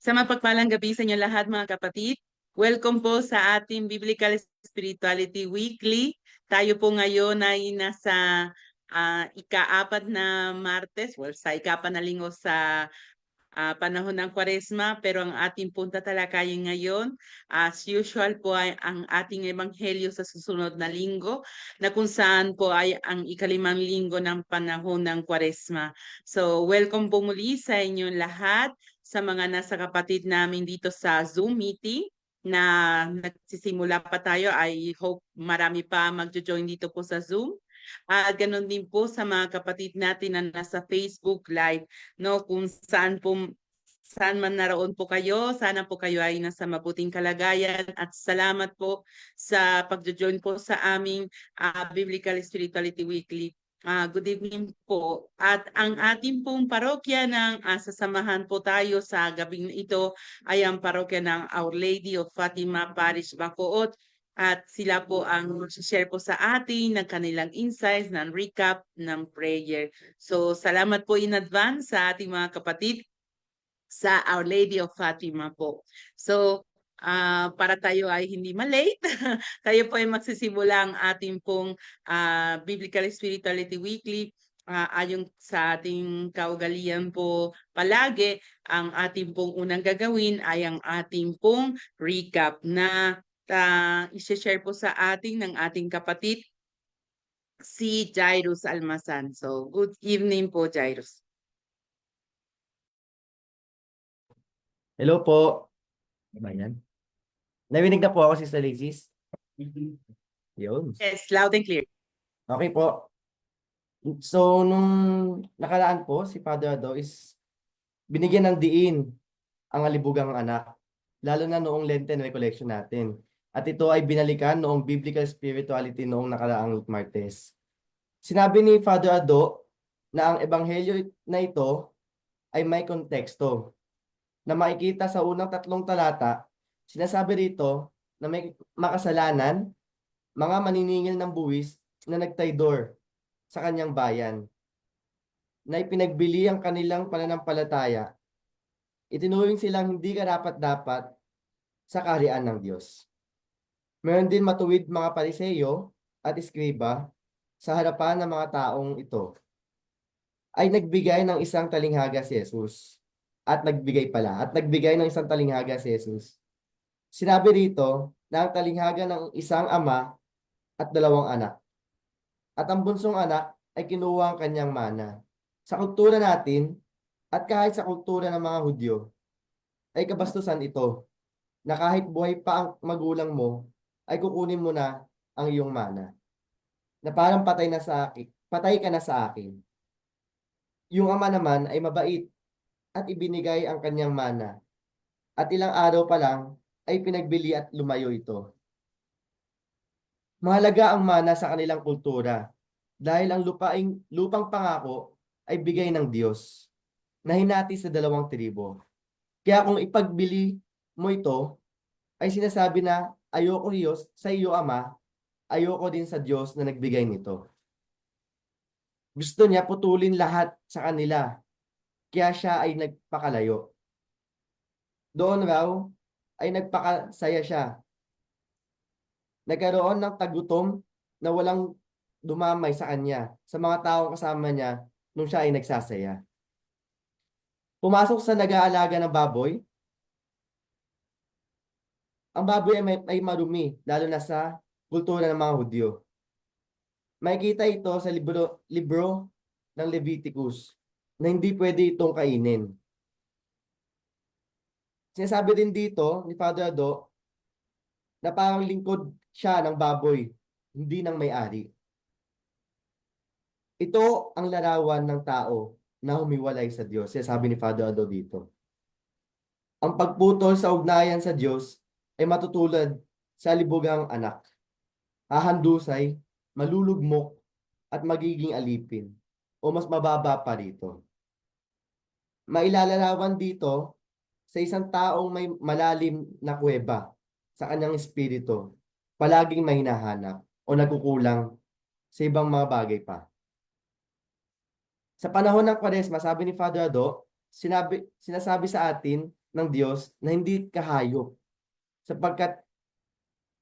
Sa mapagpalang gabi sa inyo lahat mga kapatid. Welcome po sa ating Biblical Spirituality Weekly. Tayo po ngayon ay nasa ika-4 na Martes, sa ika-4 na linggo sa panahon ng Kwaresma, pero ang ating punta talakayin ngayon, as usual po ay ang ating ebanghelyo sa susunod na linggo, na kung saan po ay ang ika-5 linggo ng panahon ng Kwaresma. So, welcome po muli sa inyong lahat, sa mga nasa kapatid namin dito sa Zoom meeting na nagsisimula pa tayo. I hope marami pa magjo-join dito po sa Zoom. At ganun din po sa mga kapatid natin na nasa Facebook Live, no, kung saan man naroon po kayo, sana po kayo ay nasa mabuting kalagayan at salamat po sa pagjo-join po sa aming Biblical Spirituality Weekly. Good evening po. At ang ating pong parokya ng sasamahan po tayo sa gabing ito ay ang parokya ng Our Lady of Fatima Parish Bacood. At sila po ang share po sa atin ng kanilang insights, ng recap, ng prayer. So salamat po in advance sa ating mga kapatid sa Our Lady of Fatima po. So para tayo ay hindi malate, tayo po ay magsisimula ang ating pong Biblical Spirituality Weekly. Ayon sa ating kaugalian po palagi, ang ating pong unang gagawin ay ang ating pong recap na i-share po sa ating ng ating kapatid si Jairus Almasan. So, good evening po, Jairus. Hello po. Diba yan? Narinig na po ako, Sister Lizis? Yun. Yes, loud and clear. Okay po. So, nung nakaraan po, si Father Ado is binigyan ng diin ang alibugang anak. Lalo na noong Lenten recollection natin. At ito ay binalikan noong Biblical Spirituality noong nakaraang Martes. Sinabi ni Father Ado na ang ebanghelyo na ito ay may konteksto na makikita sa unang 3 talata. Sinasabi rito na may makasalanan, mga maniningil ng buwis na nagtaydor sa kanyang bayan, na ipinagbili ang kanilang pananampalataya, itinuring silang hindi karapat-dapat sa kaharian ng Diyos. Meron din matuwid mga Pariseyo at Eskriba sa harapan ng mga taong ito ay nagbigay ng isang talinghaga si Jesus. At nagbigay ng isang talinghaga si Jesus. Sinabi rito na ang talinghaga ng isang ama at 2 anak. At ang bunsong anak ay kinuha ang kanyang mana. Sa kultura natin, at kahit sa kultura ng mga Hudyo, ay kabastusan ito, na kahit buhay pa ang magulang mo, ay kukunin mo na ang iyong mana. Na parang patay ka na sa akin. Yung ama naman ay mabait at ibinigay ang kanyang mana. At ilang araw pa lang ay pinagbili at lumayo ito. Mahalaga ang mana sa kanilang kultura dahil ang lupang pangako ay bigay ng Diyos na hinati sa 2 tribo. Kaya kung ipagbili mo ito, ay sinasabi na ayoko Diyos sa iyo ama, ayoko din sa Diyos na nagbigay nito. Gusto niya putulin lahat sa kanila, kaya siya ay nagpakalayo. Doon raw ay nagpakasaya siya. Nagkaroon ng tagutom na walang dumamay sa kanya, sa mga taong kasama niya nung siya ay nagsasaya. Pumasok sa nag-aalaga ng baboy. Ang baboy ay marumi, lalo na sa kultura ng mga Hudyo. Makikita ito sa libro ng Leviticus na hindi pwede itong kainin. Sinasabi din dito ni Father Ado na parang lingkod siya ng baboy, hindi ng may-ari. Ito ang larawan ng tao na humiwalay sa Diyos. Sinasabi ni Father Ado dito. Ang pagputol sa ugnayan sa Diyos ay matutulad sa libugang anak. Hahandusay, malulugmok, at magiging alipin, o mas mababa pa rito. Mailalarawan dito sa isang taong may malalim na kuweba sa kanyang espiritu, palaging may hinahanap o nagkukulang sa ibang mga bagay pa. Sa panahon ng Kwaresma, sabi ni Father Ado, sinasabi sa atin ng Diyos na hindi ka hayop. Sapagkat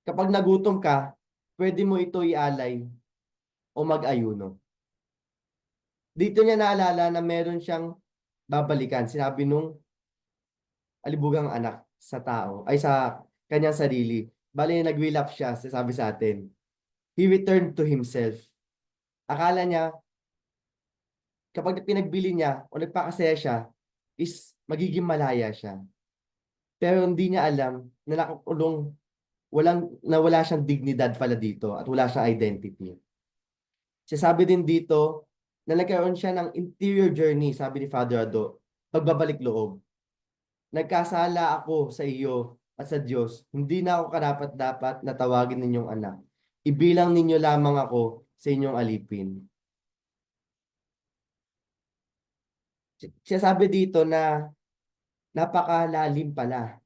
kapag nagutom ka, pwede mo ito ialay o mag-ayuno. Dito niya naalala na meron siyang babalikan. Sinabi nung alibugang anak sa tao, ay sa kanyang sarili. Bali, nag-relapse siya, sabi sa atin. He returned to himself. Akala niya, kapag pinagbili niya o nagpakasaya siya, is magiging malaya siya. Pero hindi niya alam na nakakulong, wala siyang dignidad pala dito at wala siyang identity. Sabi din dito na nagkaroon siya ng interior journey, sabi ni Father Ado, pagbabalik loob. Nagkasala ako sa iyo at sa Diyos. Hindi na ako karapat-dapat na tawagin ninyong anak. Ibilang ninyo lamang ako sa inyong alipin. Siya sabi dito na napakalalim pala,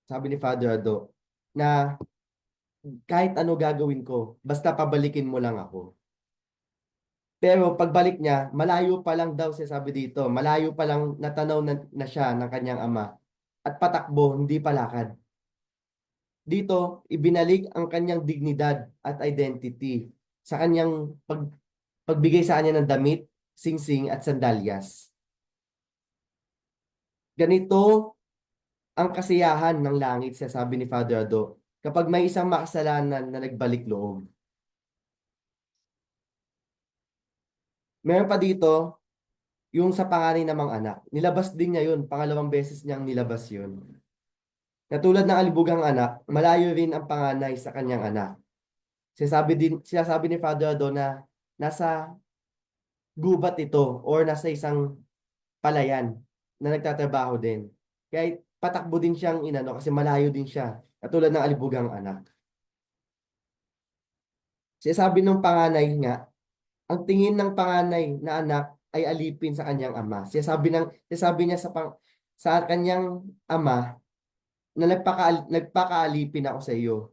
sabi ni Father Ado, na kahit ano gagawin ko, basta pabalikin mo lang ako. Pero pagbalik niya, malayo pa lang daw siya, sabi dito, malayo pa lang natanaw na siya ng kanyang ama at patakbo, hindi palakad. Dito, ibinalik ang kanyang dignidad at identity sa kanyang pagbigay sa kanya ng damit, singsing at sandalyas. Ganito ang kasiyahan ng langit, sabi ni Father Ado, kapag may isang makasalanan na nagbalik loob. Meron pa dito, yung sa panganay namang anak. Nilabas din niya yun. Pangalawang beses niyang nilabas yun. Katulad ng alibugang anak, malayo rin ang panganay sa kanyang anak. Sinasabi ni Father Ado na nasa gubat ito or nasa isang palayan na nagtatrabaho din. Kaya patakbo din siyang inano kasi malayo din siya. Katulad ng alibugang anak. Sinasabi ng panganay nga, ang tingin ng panganay na anak ay alipin sa kanyang ama. Sinasabi niya sa kanyang ama na nagpakaalipin ako sa iyo.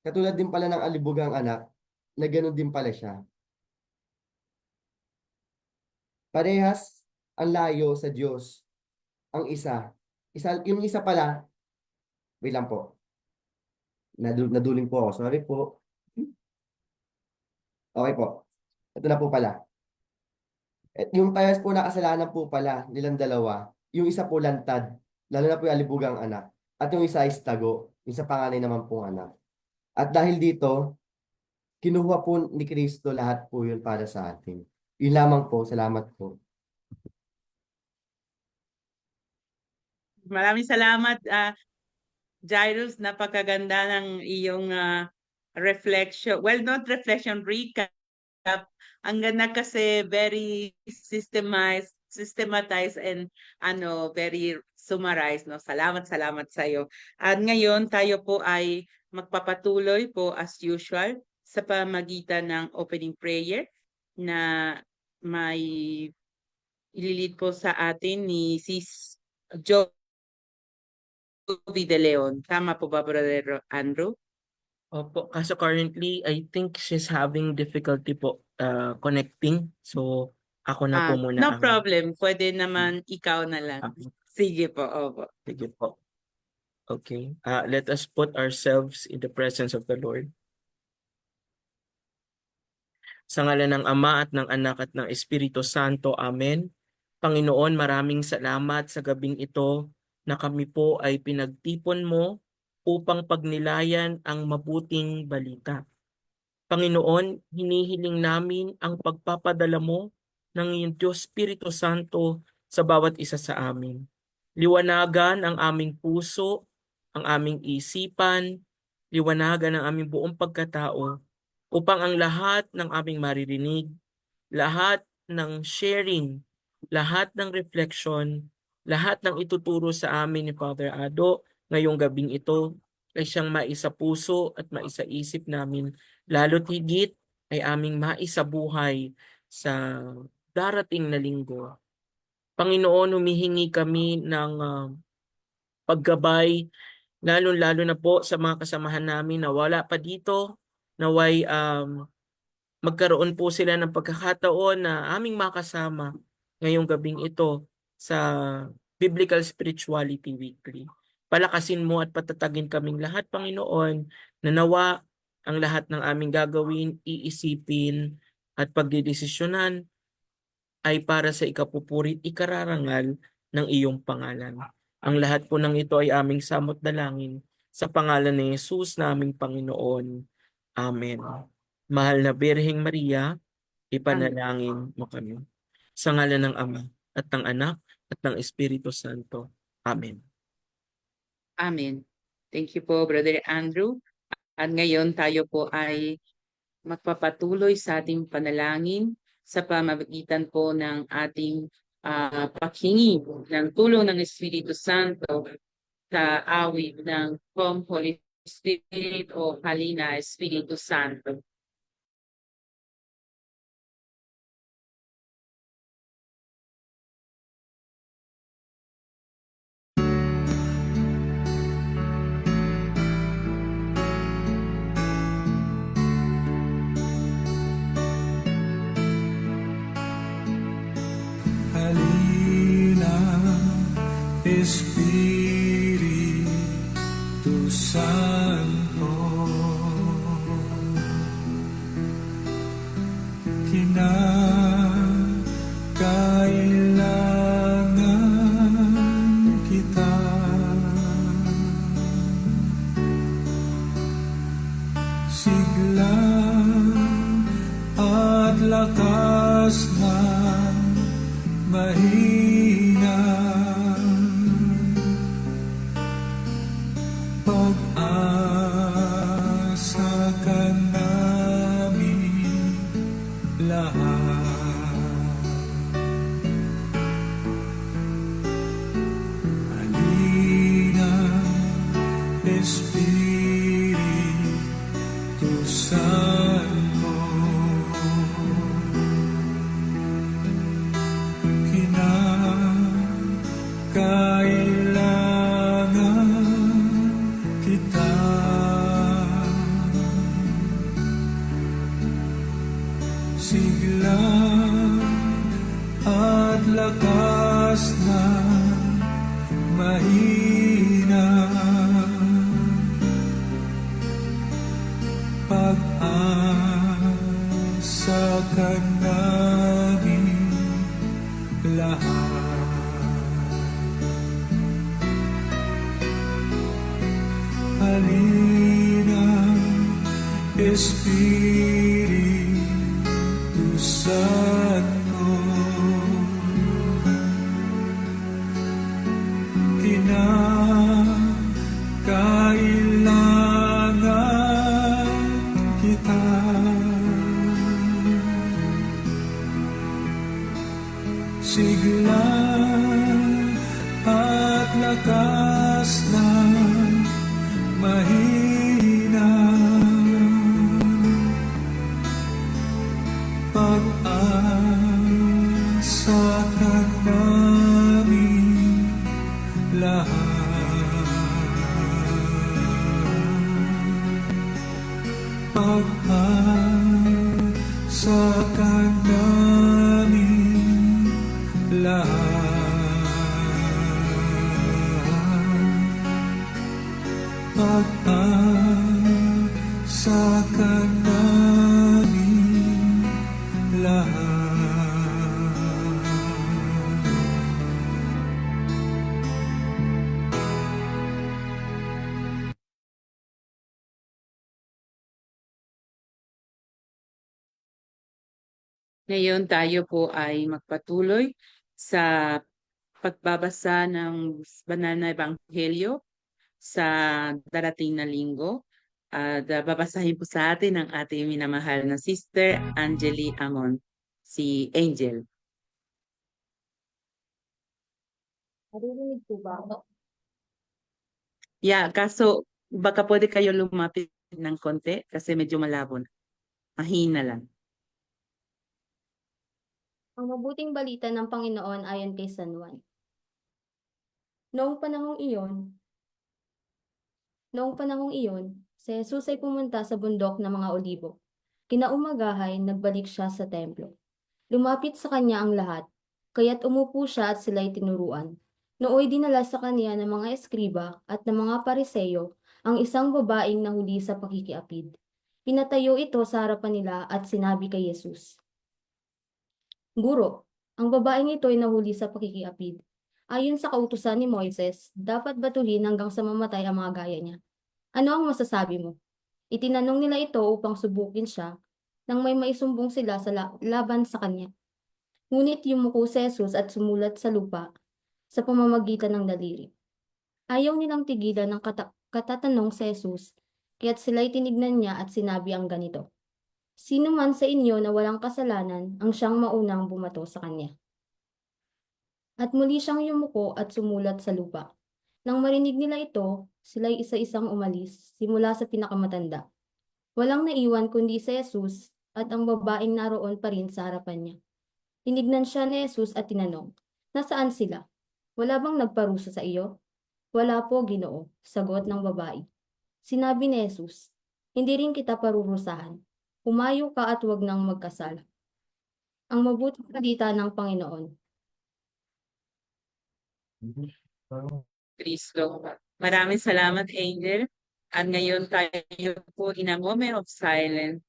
Katulad din pala ng alibugang anak, na ganoon din pala siya. Parehas ang layo sa Diyos. Ang yung isa pala, wait lang po. Naduling po ako. Sorry po. Okay po. Ito na po pala. Yung parehas po na kasalanan po pala nilang dalawa. Yung isa po lantad, lalo na po yung alibugang anak. At yung isa is tago, yung sa panganay naman pong anak. At dahil dito, kinuha po ni Kristo lahat po yun para sa atin. Yun lamang po. Salamat po. Maraming salamat, Jairus. Napakaganda ng iyong reflection. Well, not reflection, recap. Ang ganda kasi very systematized and very summarized, no? Salamat sa iyo. At ngayon tayo po ay magpapatuloy po as usual sa pamagitan ng opening prayer na may ililid po sa atin ni Sis Jovi De Leon. Tama po ba, Brother Andrew? Opo, kaso currently, I think she's having difficulty po connecting. So, ako na po muna No ang... problem. Pwede naman ikaw na lang. Sige po, opo. Sige po. Okay. Let us put ourselves in the presence of the Lord. Sa ngalan ng Ama at ng Anak at ng Espiritu Santo. Amen. Panginoon, maraming salamat sa gabing ito na kami po ay pinagtipon mo upang pagnilayan ang mabuting balita. Panginoon, hinihiling namin ang pagpapadala mo ng iyong Diyos Espiritu Santo sa bawat isa sa amin. Liwanagan ang aming puso, ang aming isipan, liwanagan ang aming buong pagkatao upang ang lahat ng aming maririnig, lahat ng sharing, lahat ng reflection, lahat ng ituturo sa amin ni Father Ado ngayong gabing ito ay siyang maisapuso at maisaisip namin, lalo't higit ay aming maisabuhay sa darating na linggo. Panginoon, humihingi kami ng paggabay, lalo-lalo na po sa mga kasamahan namin na wala pa dito, naway magkaroon po sila ng pagkakataon na aming makasama ngayong gabing ito sa Biblical Spirituality Weekly. Palakasin mo at patatagin kaming lahat, Panginoon, na nawa ang lahat ng aming gagawin, iisipin at pagdidesisyonan ay para sa ikapupurit ikararangal ng iyong pangalan. Ang lahat po ng ito ay aming samot dalangin sa pangalan ni Jesus na aming Panginoon. Amen. Mahal na Birheng Maria, ipanalangin mo kami. Sa ngalan ng Ama at ng Anak at ng Espiritu Santo. Amen. Amen. Thank you po, Brother Andrew. At ngayon tayo po ay magpapatuloy sa ating panalangin sa pamamagitan po ng ating paghingi ng tulong ng Espiritu Santo sa awit ng Come Holy Spirit o Halina Espiritu Santo. Halina, Espiritu Santo, kinakailangan kita. Sigla at lakas ng mahina, pag-asa ka namin lahat. Halina, Espiritu Santo, kailangan kita. Sigla at lakas na mahina, pag-asa ka namin lahat. Halina, Espiritu Santo, kinakailangan kita. Sigla at lakas ng mahina, pag-asa ka namin lahat. Pag-asa ka namin lahat. Pag-asa ka namin lahat. Ngayon tayo po ay magpatuloy sa pagbabasa ng banal na ebanghelyo sa darating na linggo. Babasahin po sa atin ang ating minamahal na Sister Angeli Amon, si Angel. Naririnig po ba ako? Yeah, kaso baka pwede kayo lumapit ng konti kasi medyo malabo na. Mahina lang. Ang mabuting balita ng Panginoon ayon kay San Juan. Noong panahong iyon, si Jesus ay pumunta sa bundok ng mga Olibo. Kinaumagahay, nagbalik siya sa templo. Lumapit sa kanya ang lahat, kaya't umupo siya at sila'y tinuruan. Nooy dinala sa kanya ng mga eskriba at ng mga pariseyo ang isang babaeng nahuli sa pakikiapid. Pinatayo ito sa harapan nila at sinabi kay Jesus, Guro, ang babaeng ito ay nahuli sa pakikiapid. Ayon sa kautusan ni Moises, dapat batuhin hanggang sa mamatay ang mga gaya niya. Ano ang masasabi mo? Itinanong nila ito upang subukin siya nang may maisumbong sila sa laban sa kanya. Ngunit yumuko si Jesus at sumulat sa lupa sa pamamagitan ng daliri. Ayaw nilang tigilan ng katatanong si Jesus, kaya't sila'y tinignan niya at sinabi ang ganito, Sino man sa inyo na walang kasalanan ang siyang maunang bumato sa kanya. At muli siyang yumuko at sumulat sa lupa. Nang marinig nila ito, sila'y isa-isang umalis, simula sa pinakamatanda. Walang naiwan kundi si Jesus at ang babaeng naroon pa rin sa harapan niya. Tinignan siya ni Jesus at tinanong, Nasaan sila? Wala bang nagparusa sa iyo? Wala po, Ginoo, sagot ng babae. Sinabi ni Jesus, Hindi rin kita parurusahan. Humayo ka at huwag nang magkasala. Ang mabuting balita ng Panginoon. Kristo. Maraming salamat, Angel. At ngayon tayo po in a moment of silence.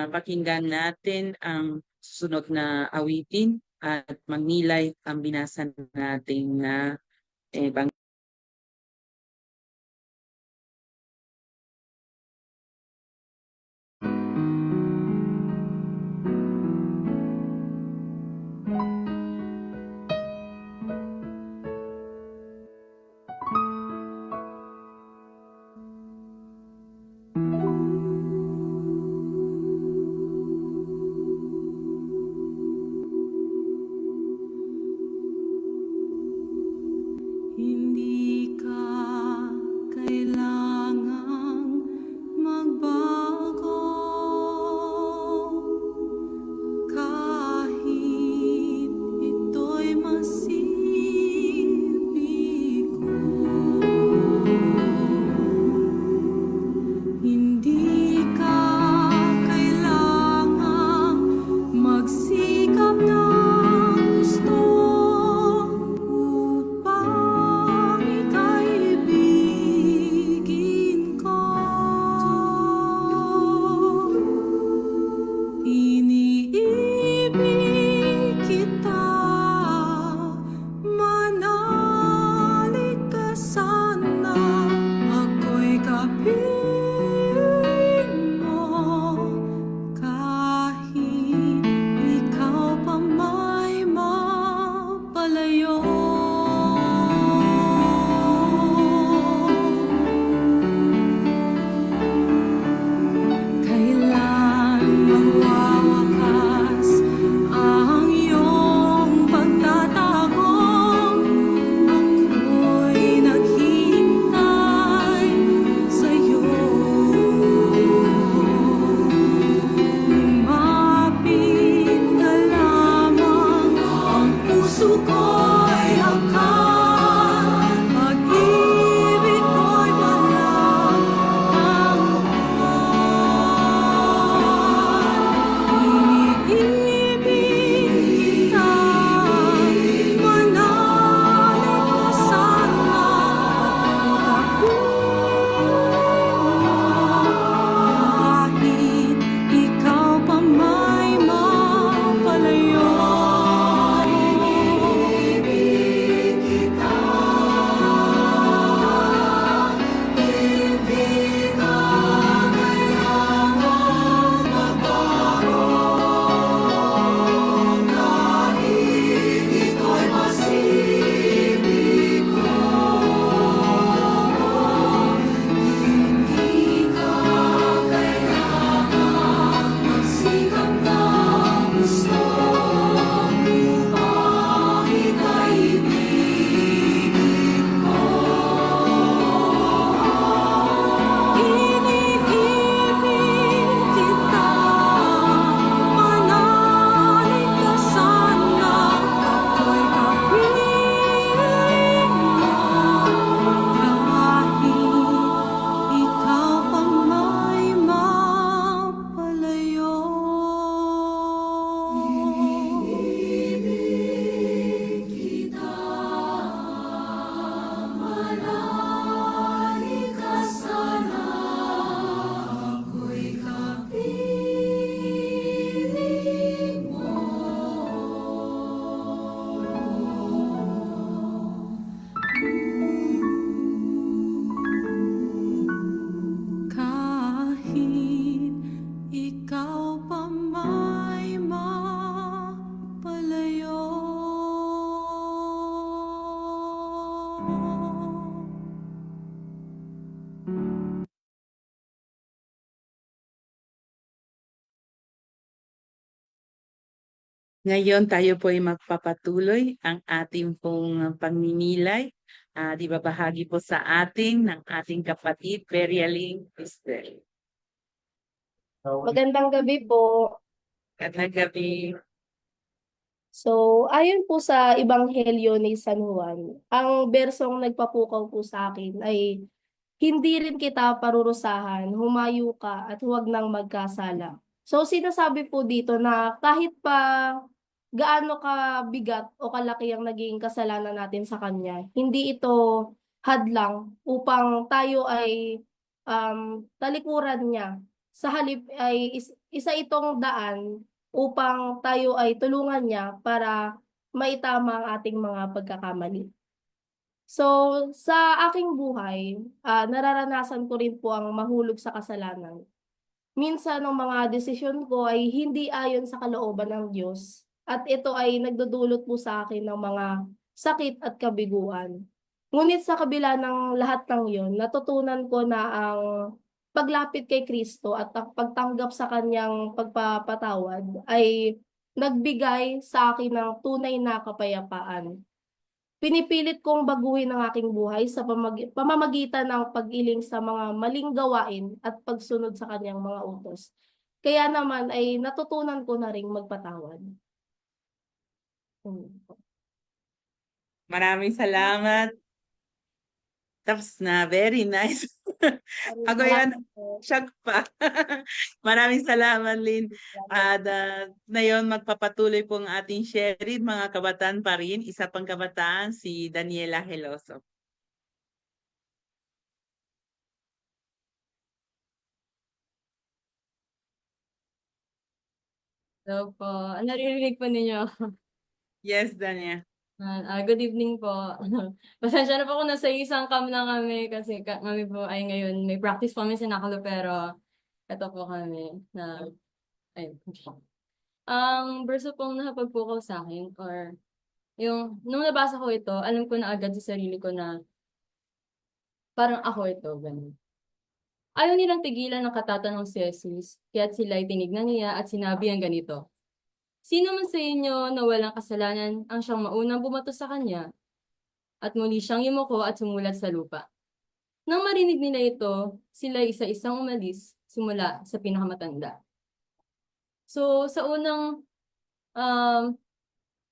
Pakinggan natin ang susunod na awitin at magnilay ang binasa natin na Hindi Ngayon tayo po ay magpapatuloy ang ating pong pagninilay. Di ba bahagi po sa ating ng ating kapatid, Perialing Cristel. Magandang gabi po. At gabi. So, ayon po sa Ebanghelyo ni San Juan, ang bersong nagpapukaw po sa akin ay hindi rin kita parurusahan, humayo ka at huwag nang magkasala. So, sinasabi po dito na kahit pa gaano ka bigat o kalaki ang naging kasalanan natin sa Kanya, hindi ito hadlang upang tayo ay talikuran niya. Sa halip ay isa itong daan upang tayo ay tulungan niya para maitama ang ating mga pagkakamali. So, sa aking buhay, nararanasan ko rin po ang mahulog sa kasalanan. Minsan, ang mga desisyon ko ay hindi ayon sa kalooban ng Diyos at ito ay nagdudulot po sa akin ng mga sakit at kabiguan. Ngunit sa kabila ng lahat ng yon, natutunan ko na ang paglapit kay Kristo at ang pagtanggap sa kanyang pagpapatawad ay nagbigay sa akin ng tunay na kapayapaan. Pinipilit kong baguhin ang aking buhay sa pamamagitan ng pag-iling sa mga maling gawain at pagsunod sa kanyang mga utos. Kaya naman ay natutunan ko na ring magpatawad. Maraming salamat. Tapos na, very nice. Ako yan, shock pa. Maraming salamat, Lynn. At ngayon, magpapatuloy po ang ating sharing, mga kabataan pa rin. Isa pang kabataan, si Daniela Heloso. Hello po. Naririnig po ninyo? Yes, Dania. Good evening po. Pasensya na po kung nasa isang cam na kami kasi kami po ay ngayon may practice po kami sa Nakalo pero ito po kami na ang verso pong nakapagpukaw sa akin or yung nung nabasa ko ito, alam ko na agad sa sarili ko na parang ako ito, ganun. Ayaw nilang tigilan ng katatanong si Jesus, kaya't sila ay tinignan niya at sinabi ang ganito. Sino man sa inyo na walang kasalanan ang siyang maunang bumato sa kanya? At muli siyang yumuko at sumulat sa lupa. Nang marinig nila ito, sila isa-isang umalis simula sa pinakamatanda. So sa unang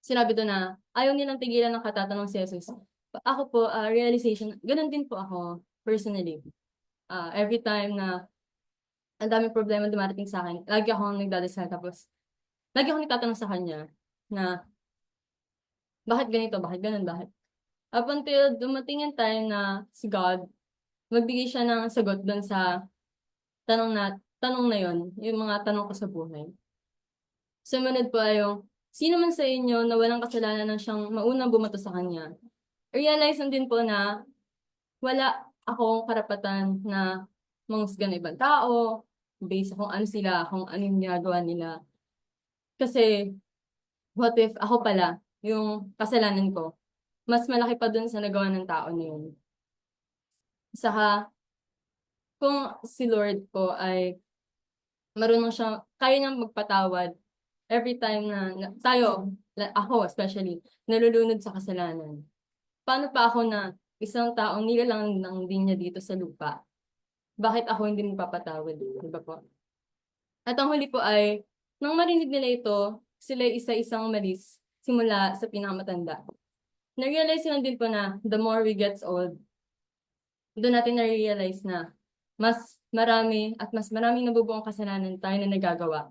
sinabi doon na ayaw nilang tigilan ng katatanong si Jesus. Ako po, realization, ganun din po ako personally. Every time na ang daming problema dumarating sa akin, lagi akong nagdadasal tapos lagi akong nagtatanong sa kanya na bakit ganito, bakit ganun, bakit? Up until dumating yung time na si God, magbigay siya ng sagot doon sa tanong na yon, yung mga tanong ko sa buhay. Sumunod po ay yung, sino man sa inyo na walang kasalanan ng siyang maunang bumato sa kanya? Realize din po na wala akong karapatan na manghusga ng ibang tao, based kung ano sila, kung ano yung ginagawa nila. Kasi, what if ako pala, yung kasalanan ko, mas malaki pa dun sa nagawa ng tao na yun. Saka, kung si Lord po ay marunong siya, kaya niyang magpatawad every time na tayo, ako especially, nalulunod sa kasalanan. Paano pa ako na isang taong nilalang ng din niya dito sa lupa? Bakit ako hindi magpapatawad? Diba po? At ang huli po ay, nang marinig nila ito, sila isa-isang umalis simula sa pinakamatanda. Na-realize lang din po na the more we get old, doon natin na-realize na mas marami at mas maraming nabubuong kasalanan tayo na nagagawa.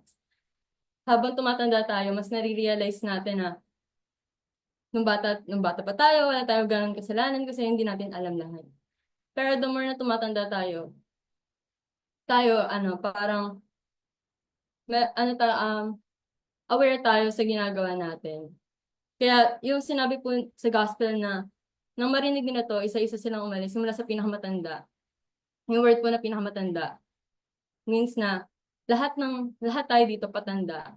Habang tumatanda tayo, mas nare-realize natin na nung bata pa tayo, wala tayong ganun kasalanan kasi hindi natin alam lahat. Pero the more na tumatanda tayo, parang aware tayo sa ginagawa natin. Kaya yung sinabi po sa gospel na nang marinig nila to, isa-isa silang umalis mula sa pinakamatanda. Yung word po na pinakamatanda means na lahat tayo dito patanda.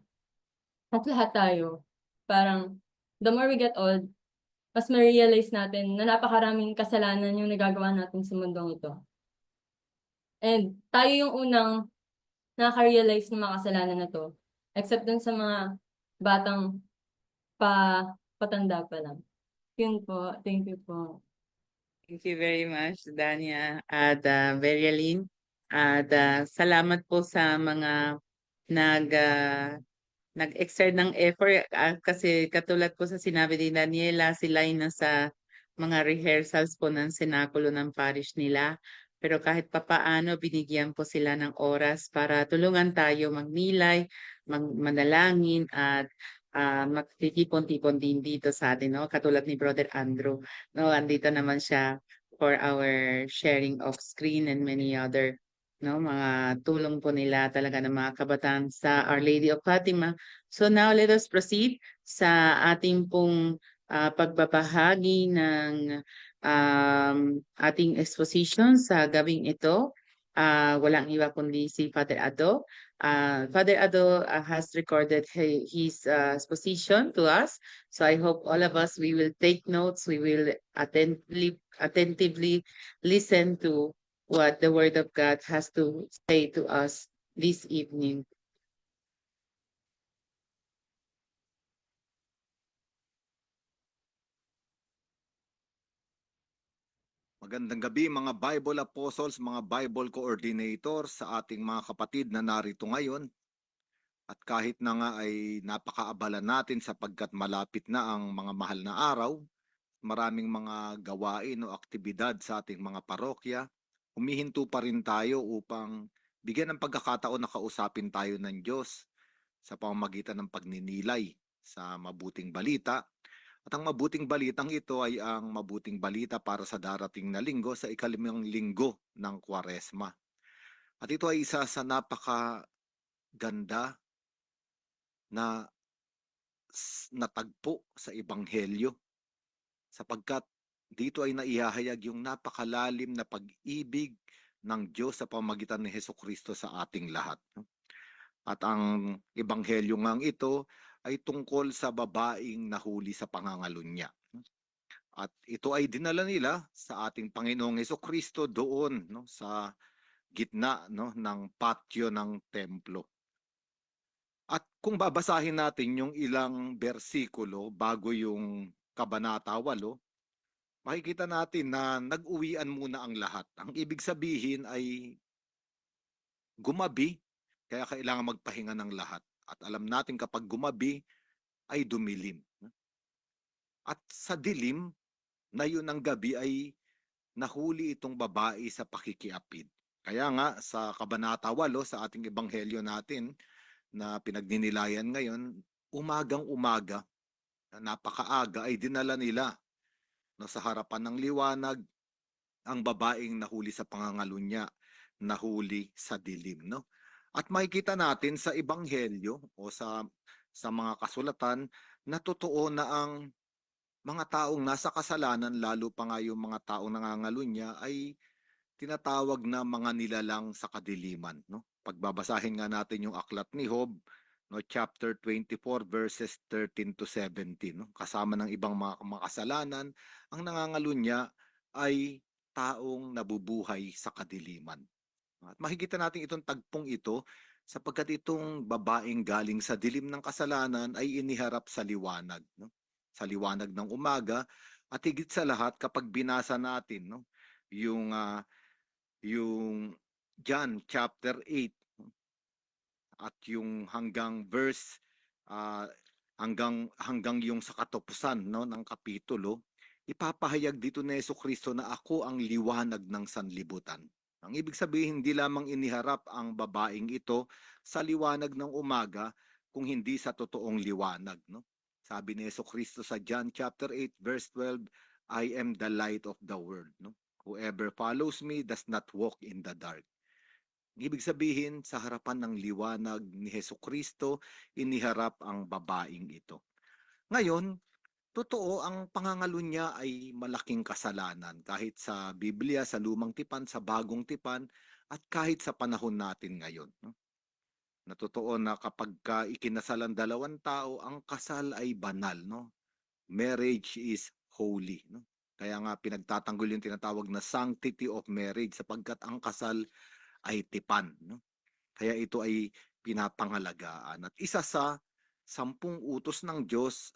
At lahat tayo parang the more we get old, mas ma-realize natin na napakaraming kasalanan yung nagagawa natin sa mundong ito. And tayo yung unang nakaka-realize ng mga kasalanan na to. Except dun sa mga batang patanda pa lang. Yun po. Thank you po. Thank you very much, Dania at Verialine. At salamat po sa mga nag nag-exert ng effort kasi katulad po sa sinabi ni Daniela, sila ay nasa mga rehearsals po ng senakulo ng parish nila. Pero kahit papaano, binigyan po sila ng oras para tulungan tayo magnilay, manalangin at magtitipon-tipon din dito sa atin, no? Katulad ni Brother Andrew, no? Andito naman siya for our sharing of screen and many other, no, mga tulong po nila talaga ng mga kabataan sa Our Lady of Fatima. So now let us proceed sa ating pong pagbabahagi ng ating exposition sa gabing ito. Walang iba kundi si Father Ado. Father Ado has recorded his exposition to us. So I hope all of us, we will take notes, we will attentively listen to what the Word of God has to say to us this evening. Magandang gabi mga Bible Apostles, mga Bible Coordinators sa ating mga kapatid na narito ngayon. At kahit na nga ay napakaabala natin sapagkat malapit na ang mga mahal na araw, maraming mga gawain o aktibidad sa ating mga parokya, humihinto pa rin tayo upang bigyan ng pagkakataon na kausapin tayo ng Diyos sa pamamagitan ng pagninilay sa mabuting balita. At ang mabuting balitang ito ay ang mabuting balita para sa darating na linggo sa ikalimang linggo ng Kwaresma. At ito ay isa sa napakaganda na natagpo sa Ebanghelyo sapagkat dito ay naihahayag yung napakalalim na pag-ibig ng Diyos sa pamamagitan ni Hesukristo sa ating lahat. At ang Ebanghelyo ngang ito ay tungkol sa babaeng nahuli sa pangangalunya. At ito ay dinala nila sa ating Panginoong Hesukristo doon, no, sa gitna, no, ng patio ng templo. At kung babasahin natin yung ilang bersikulo bago yung Kabanata 8, makikita natin na nag-uwian muna ang lahat. Ang ibig sabihin ay gumabi, kaya kailangan magpahinga ng lahat. At alam natin kapag gumabi ay dumilim. At sa dilim na yun ng gabi ay nahuli itong babae sa pakikiapid. Kaya nga sa Kabanata 8 sa ating ebanghelyo natin na pinagninilayan ngayon, umagang-umaga, napakaaga ay dinala nila, no, sa harapan ng liwanag ang babaeng nahuli sa pangangalunya, nahuli sa dilim, no? At makikita natin sa ebanghelyo o sa mga kasulatan na totoo na ang mga taong nasa kasalanan, lalo pa nga yung mga taong nangangalunya, ay tinatawag na mga nilalang sa kadiliman, no? Pagbabasahin nga natin yung aklat ni Job, no, chapter 24 verses 13 to 17, no? Kasama ng ibang mga kasalanan, ang nangangalunya ay taong nabubuhay sa kadiliman. At makikita natin itong tagpong ito sapagkat itong babaeng galing sa dilim ng kasalanan ay iniharap sa liwanag, no? Sa liwanag ng umaga. At higit sa lahat kapag binasa natin, no, yung John chapter 8 at yung hanggang verse hanggang yung sa katapusan, no, ng kapitulo, ipapahayag dito ni Jesucristo na ako ang liwanag ng sanlibutan. Ang ibig sabihin, hindi lamang iniharap ang babaeng ito sa liwanag ng umaga, kung hindi sa totoong liwanag, no? Sabi ni Jesucristo sa John chapter 8 verse 12, I am the light of the world, no? Whoever follows me does not walk in the dark. Ibig sabihin, sa harapan ng liwanag ni Jesucristo, iniharap ang babaeng ito. Ngayon, totoo, ang pangangalunya ay malaking kasalanan kahit sa Biblia, sa Lumang Tipan, sa Bagong Tipan, at kahit sa panahon natin ngayon, no? Na totoo na kapag ikinasal ang dalawang tao, ang kasal ay banal, no? Marriage is holy, no? Kaya nga pinagtatanggol yung tinatawag na sanctity of marriage sapagkat ang kasal ay tipan, no? Kaya ito ay pinapangalagaan. At isa sa 10 utos ng Diyos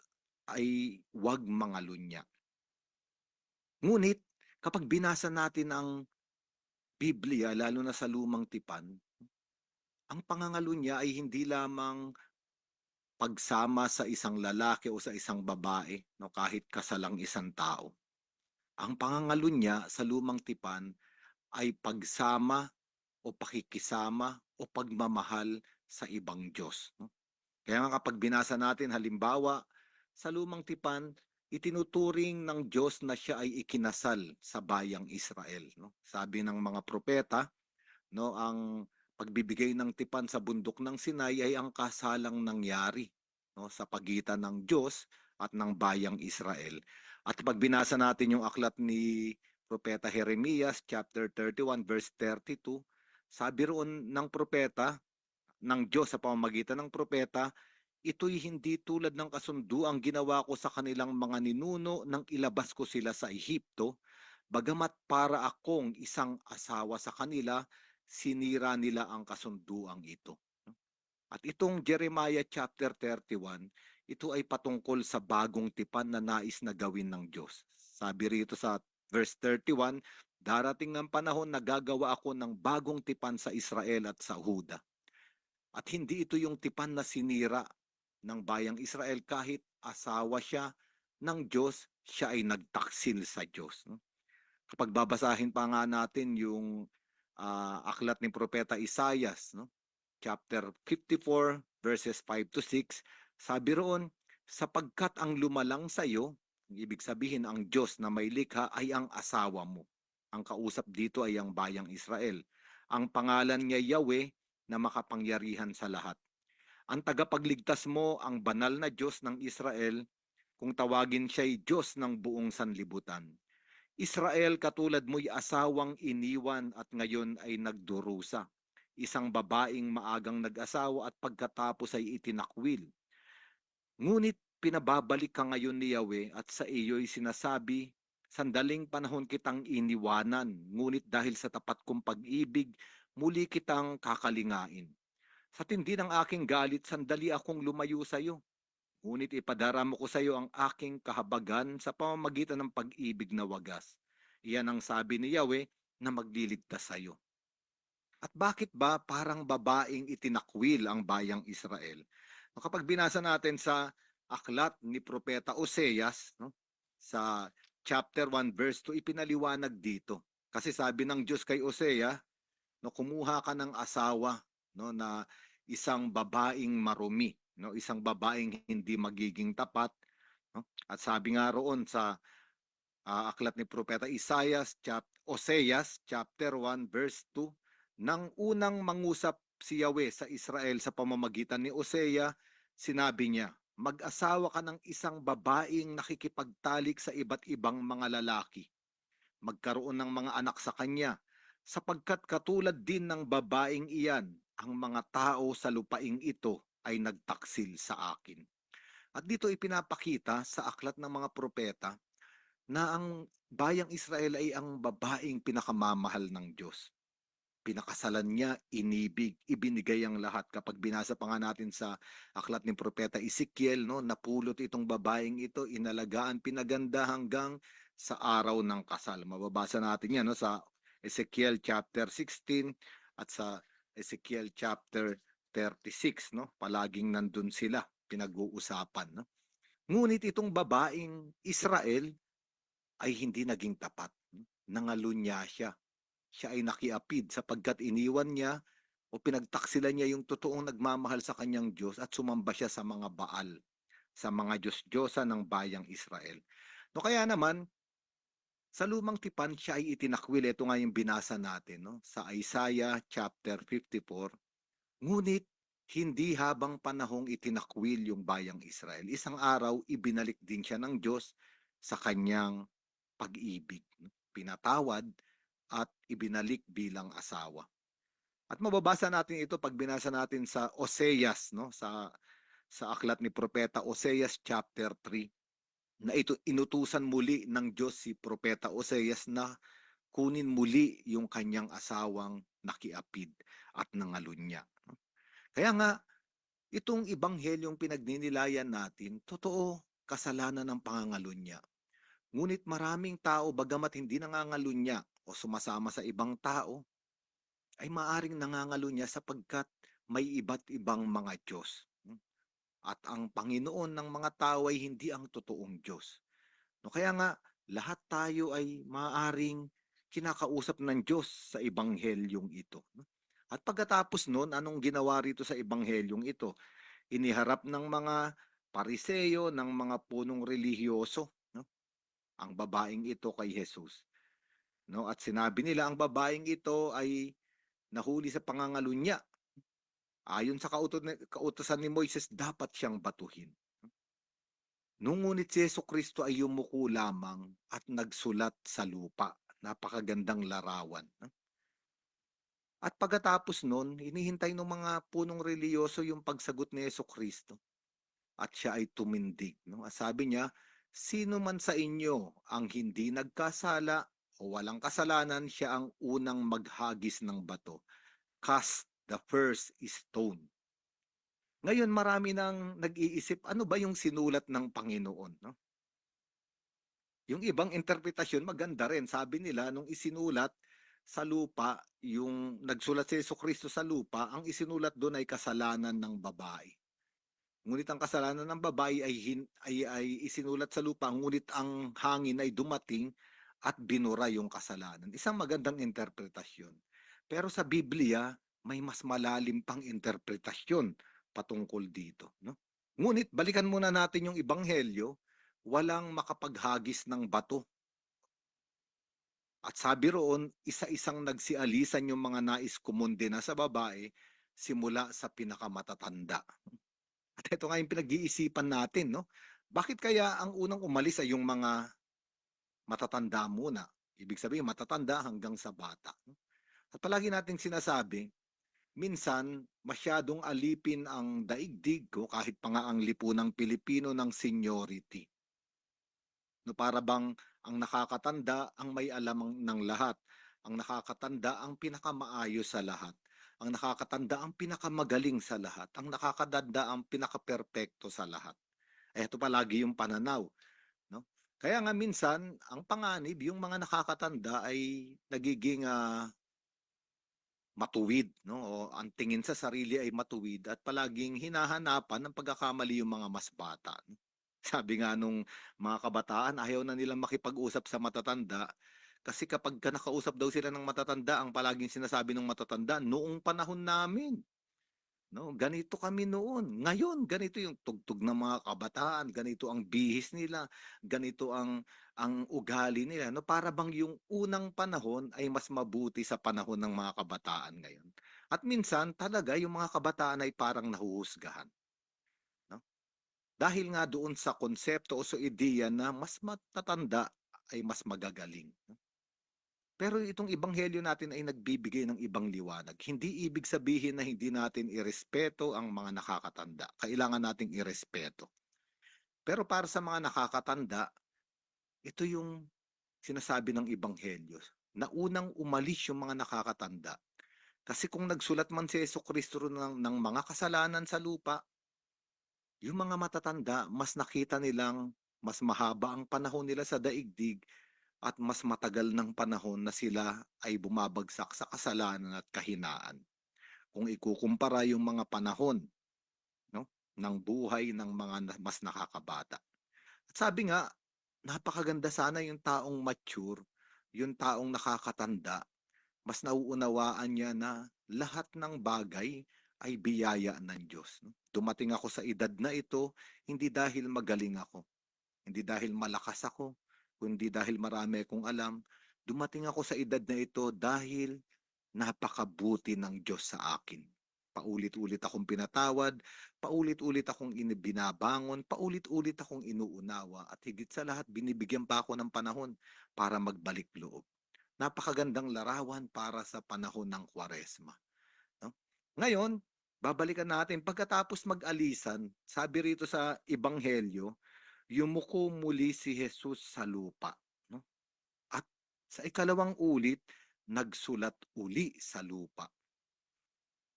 ay huwag mangalunya. Ngunit kapag binasa natin ang Biblia, lalo na sa Lumang Tipan, ang pangangalunya ay hindi lamang pagsama sa isang lalaki o sa isang babae, no, kahit kasalang isang tao. Ang pangangalunya sa Lumang Tipan ay pagsama o pakikisama o pagmamahal sa ibang Diyos, no? Kaya nga kapag binasa natin halimbawa sa Lumang Tipan, itinuturing ng Diyos na siya ay ikinasal sa bayang Israel, no? Sabi ng mga propeta, no, ang pagbibigay ng tipan sa bundok ng Sinai ay ang kasalang nangyari, no, sa pagitan ng Diyos at ng bayang Israel. At pag binasa natin yung aklat ni Propeta Jeremias chapter 31 verse 32, sabi roon ng propeta ng Diyos sa pamamagitan ng propeta, ito'y hindi tulad ng kasunduang ginawa ko sa kanilang mga ninuno nang ilabas ko sila sa Ehipto, bagamat para akong isang asawa sa kanila, sinira nila ang kasunduang ito. At itong Jeremiah chapter 31, ito ay patungkol sa bagong tipan na nais na gawin ng Diyos. Sabi rito sa verse 31, darating ng panahon na gagawa ako ng bagong tipan sa Israel at sa Huda. At hindi ito yung tipan na sinira ng bayang Israel kahit asawa siya ng Diyos, siya ay nagtaksil sa Diyos. Kapag babasahin pa nga natin yung aklat ni Propeta Isaias, no? Chapter 54 verses 5 to 6, sabi roon, sapagkat ang lumalang sa iyo, ibig sabihin ang Diyos na may likha ay ang asawa mo. Ang kausap dito ay ang bayang Israel. Ang pangalan niya Yahweh na makapangyarihan sa lahat. Ang tagapagligtas mo ang banal na Diyos ng Israel, kung tawagin siya'y Diyos ng buong sanlibutan. Israel, katulad mo'y asawang iniwan at ngayon ay nagdurusa. Isang babaeng maagang nag-asawa at pagkatapos ay itinakwil. Ngunit pinababalik ka ngayon ni Yahweh at sa iyo'y sinasabi, sandaling panahon kitang iniwanan, ngunit dahil sa tapat kong pag-ibig, muli kitang kakalingain. Sa tindi ng aking galit, sandali akong lumayo sa iyo. Ngunit ipadarama ko sa iyo ang aking kahabagan sa pamamagitan ng pag-ibig na wagas. Iyan ang sabi ni Yahweh na magliligtas sa iyo. At bakit ba parang babaeng itinakwil ang bayang Israel? Kapag binasa natin sa aklat ni Propeta Oseas, no, sa chapter 1 verse 2, ipinaliwanag dito. Kasi sabi ng Diyos kay Osea, no, kumuha ka ng asawa, no, na isang babaeng marumi, no, isang babaeng hindi magiging tapat, no? At sabi nga roon sa aklat ni Propeta Oseas chapter 1 verse 2, nang unang mangusap si Yahweh sa Israel sa pamamagitan ni Osea, sinabi niya, mag-asawa ka ng isang babaeng nakikipagtalik sa iba't ibang mga lalaki. Magkaroon ng mga anak sa kanya, sapagkat katulad din ng babaeng iyan, ang mga tao sa lupaing ito ay nagtaksil sa akin. At dito ipinapakita sa aklat ng mga propeta na ang bayang Israel ay ang babaeng pinakamamahal ng Diyos. Pinakasalan niya, inibig, ibinigay ang lahat. Kapag binasa pa nga natin sa aklat ni Propeta Ezekiel, no, napulot itong babaeng ito, inalagaan, pinaganda hanggang sa araw ng kasal. Mababasa natin yan, no, sa Ezekiel chapter 16 at sa Ezekiel chapter 36, no? Palaging nandun sila, pinag-uusapan, no? Ngunit itong babaeng Israel ay hindi naging tapat. Nangalunya siya. Siya ay nakiapid sapagkat iniwan niya o pinagtaksilan niya yung totoong nagmamahal sa kanyang Diyos at sumamba siya sa mga Baal, sa mga Diyos-Diyosa ng bayang Israel. No, kaya naman, sa lumang tipan siya ay itinakwil. Ito nga yung binasa natin, no? Sa Isaiah chapter 54. Ngunit hindi habang panahong itinakwil yung bayang Israel. Isang araw, ibinalik din siya ng Diyos sa kanyang pag-ibig. Pinatawad at ibinalik bilang asawa. At mababasa natin ito pag binasa natin sa Oseas, no, sa aklat ni Propeta Oseas chapter 3, na ito inutusan muli ng Diyos si Propeta Oseas na kunin muli yung kanyang asawang nakiapid at nangalunya. Kaya nga itong ebanghelyong pinagninilayan natin, totoo, kasalanan ng pangangalunya. Ngunit maraming tao bagamat hindi nangangalunya o sumasama sa ibang tao, ay maaring nangangalunya sapagkat may iba't ibang mga Diyos. At ang Panginoon ng mga tao ay hindi ang totoong Diyos. No, kaya nga, lahat tayo ay maaring kinakausap ng Diyos sa Ebanghelyong ito. At pagkatapos nun, anong ginawa rito sa Ebanghelyong ito? Iniharap ng mga Pariseyo, ng mga punong relihiyoso, no? Ang babaeng ito kay Jesus. No? At sinabi nila ang babaeng ito ay nahuli sa pangangalunya. Ayon sa kautusan ni Moises, dapat siyang batuhin. Ngunit si Jesucristo ay yumuko lamang at nagsulat sa lupa. Napakagandang larawan. At pagkatapos nun, hinihintay ng mga punong reliyoso yung pagsagot ni Jesucristo. At siya ay tumindig. No? Sabi niya, sino man sa inyo ang hindi nagkasala o walang kasalanan, siya ang unang maghagis ng bato. Cast the first stone. Ngayon marami nang nag-iisip, ano ba yung sinulat ng Panginoon? No? Yung ibang interpretasyon maganda rin. Sabi nila, nung isinulat sa lupa, yung nagsulat si Jesucristo sa lupa, ang isinulat doon ay kasalanan ng babae. Ngunit ang kasalanan ng babae ay isinulat sa lupa, ngunit ang hangin ay dumating at binura yung kasalanan. Isang magandang interpretasyon. Pero sa Biblia, may mas malalim pang interpretasyon patungkol dito. No? Ngunit balikan muna natin yung Ebanghelyo, walang makapaghagis ng bato. At sabi roon, isa-isang nagsialisan yung mga nais kumundena sa babae simula sa pinakamatatanda. At ito nga yung pinag-iisipan natin, no? Bakit kaya ang unang umalis ay yung mga matatanda muna? Ibig sabihin, matatanda hanggang sa bata. At palagi natin sinasabi, minsan masyadong alipin ang daigdig ko kahit pa nga ang lipunang Pilipino ng seniority. No, para bang ang nakakatanda ang may alam ng lahat. Ang nakakatanda ang pinakamaayos sa lahat. Ang nakakatanda ang pinakamagaling sa lahat. Ang nakakatanda ang pinakaperpekto sa lahat. Ito palagi yung pananaw. No? Kaya nga minsan, ang panganib, yung mga nakakatanda ay nagiging matuwid, no? O ang tingin sa sarili ay matuwid at palaging hinahanapan ng pagkakamali yung mga mas bata. Sabi nga nung mga kabataan, ayaw na nilang makipag-usap sa matatanda kasi kapag nakausap daw sila ng matatanda, ang palaging sinasabi ng matatanda, noong panahon namin, no, ganito kami noon. Ngayon, ganito yung tugtog ng mga kabataan, ganito ang bihis nila, ganito ang ugali nila. No, para bang yung unang panahon ay mas mabuti sa panahon ng mga kabataan ngayon. At minsan, talaga yung mga kabataan ay parang nahuhusgahan. No? Dahil nga doon sa konsepto o sa ideya na mas matatanda ay mas magagaling. No? Pero itong ebanghelyo natin ay nagbibigay ng ibang liwanag. Hindi ibig sabihin na hindi natin irespeto ang mga nakakatanda. Kailangan nating irespeto. Pero para sa mga nakakatanda, ito yung sinasabi ng ebanghelyo. Na unang umalis yung mga nakakatanda. Kasi kung nagsulat man si Jesucristo ng mga kasalanan sa lupa, yung mga matatanda, mas nakita nilang mas mahaba ang panahon nila sa daigdig at mas matagal ng panahon na sila ay bumabagsak sa kasalanan at kahinaan. Kung ikukumpara yung mga panahon, no, ng buhay ng mga mas nakakabata. At sabi nga, napakaganda sana yung taong mature, yung taong nakakatanda, mas nauunawaan niya na lahat ng bagay ay biyaya ng Diyos. No? Dumating ako sa edad na ito, hindi dahil magaling ako, hindi dahil malakas ako, kundi dahil marami akong alam. Dumating ako sa edad na ito dahil napakabuti ng Diyos sa akin. Paulit-ulit akong pinatawad, paulit-ulit akong binabangon, paulit-ulit akong inuunawa, at higit sa lahat, binibigyan pa ako ng panahon para magbalik loob. Napakagandang larawan para sa panahon ng Kwaresma. No? Ngayon, babalikan natin, pagkatapos mag-alisan, sabi rito sa Ebanghelyo, yumuko muli si Jesus sa lupa. No? At sa ikalawang ulit, nagsulat uli sa lupa.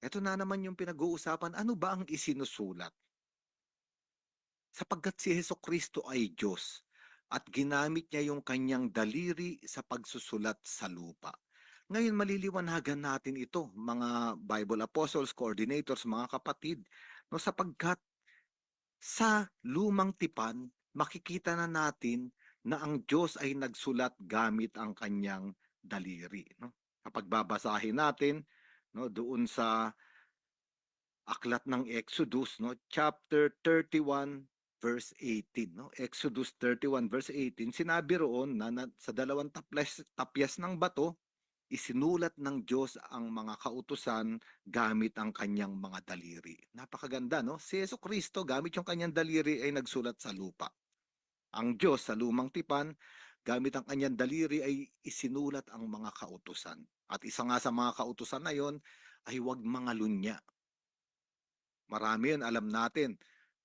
Ito na naman yung pinag-uusapan, ano ba ang isinusulat? sapagkat si Hesukristo ay Diyos at ginamit niya yung kanyang daliri sa pagsusulat sa lupa. Ngayon maliliwanagan natin ito, mga Bible apostles, coordinators, mga kapatid, no, sapagkat sa lumang tipan, makikita na natin na ang Diyos ay nagsulat gamit ang kanyang daliri. No? Kapag babasahin natin, no, doon sa aklat ng Exodus, no, chapter 31 verse 18, no? Exodus 31 verse 18, sinabi roon na sa dalawang tapyas ng bato, isinulat ng Diyos ang mga kautusan gamit ang kanyang mga daliri. Napakaganda, no? Si Jesucristo gamit yung kanyang daliri ay nagsulat sa lupa. Ang Diyos sa lumang tipan, gamit ang kanyang daliri ay isinulat ang mga kautusan. At isa nga sa mga kautusan na yon ay huwag mangalunya. Marami yan, alam natin.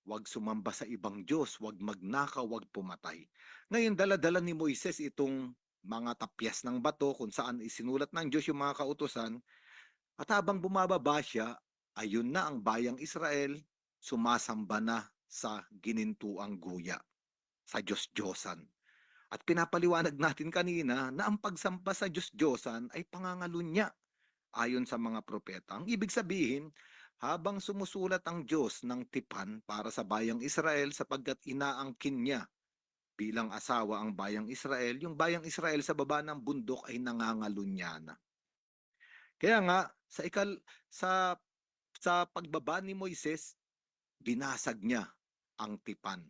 Huwag sumamba sa ibang Diyos, huwag magnakaw, huwag pumatay. Ngayon, dala-dala ni Moises itong mga tapyas ng bato kung saan isinulat ng Diyos yung mga kautusan. At habang bumababa siya, ayun na ang bayang Israel, sumasamba na sa ginintuang guya, sa Diyos-Diyosan. At pinapaliwanag natin kanina na ang pagsamba sa Diyos-Diyosan ay pangangalunya ayon sa mga propeta. Ang ibig sabihin, habang sumusulat ang Diyos ng tipan para sa bayang Israel sapagkat inaangkin niya bilang asawa ang bayang Israel, yung bayang Israel sa baba ng bundok ay nangangalunya na. Kaya nga, sa pagbaba ni Moises, binasag niya ang tipan,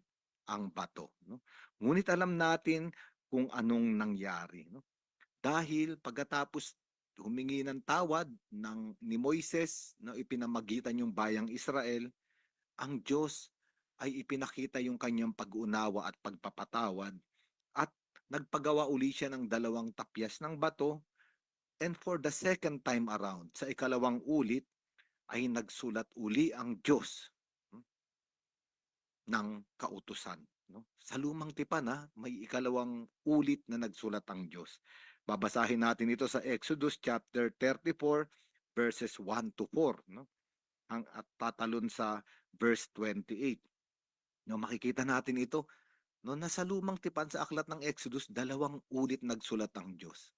ang bato. No? Ngunit alam natin kung anong nangyari. No? Dahil pagkatapos humingi ng tawad ni Moises, no, ipinamagitan yung bayang Israel, ang Diyos ay ipinakita yung kanyang pag-unawa at pagpapatawad at nagpagawa uli siya ng dalawang tapyas ng bato, and for the second time around, sa ikalawang ulit, ay nagsulat uli ang Diyos ng kautusan. No? Sa lumang tipan, may ikalawang ulit na nagsulat ang Diyos. Babasahin natin ito sa Exodus chapter 34 verses 1 to 4, no? At tatalon sa verse 28. No, makikita natin ito, no, nasa lumang tipan sa aklat ng Exodus, dalawang ulit nagsulat ang Diyos.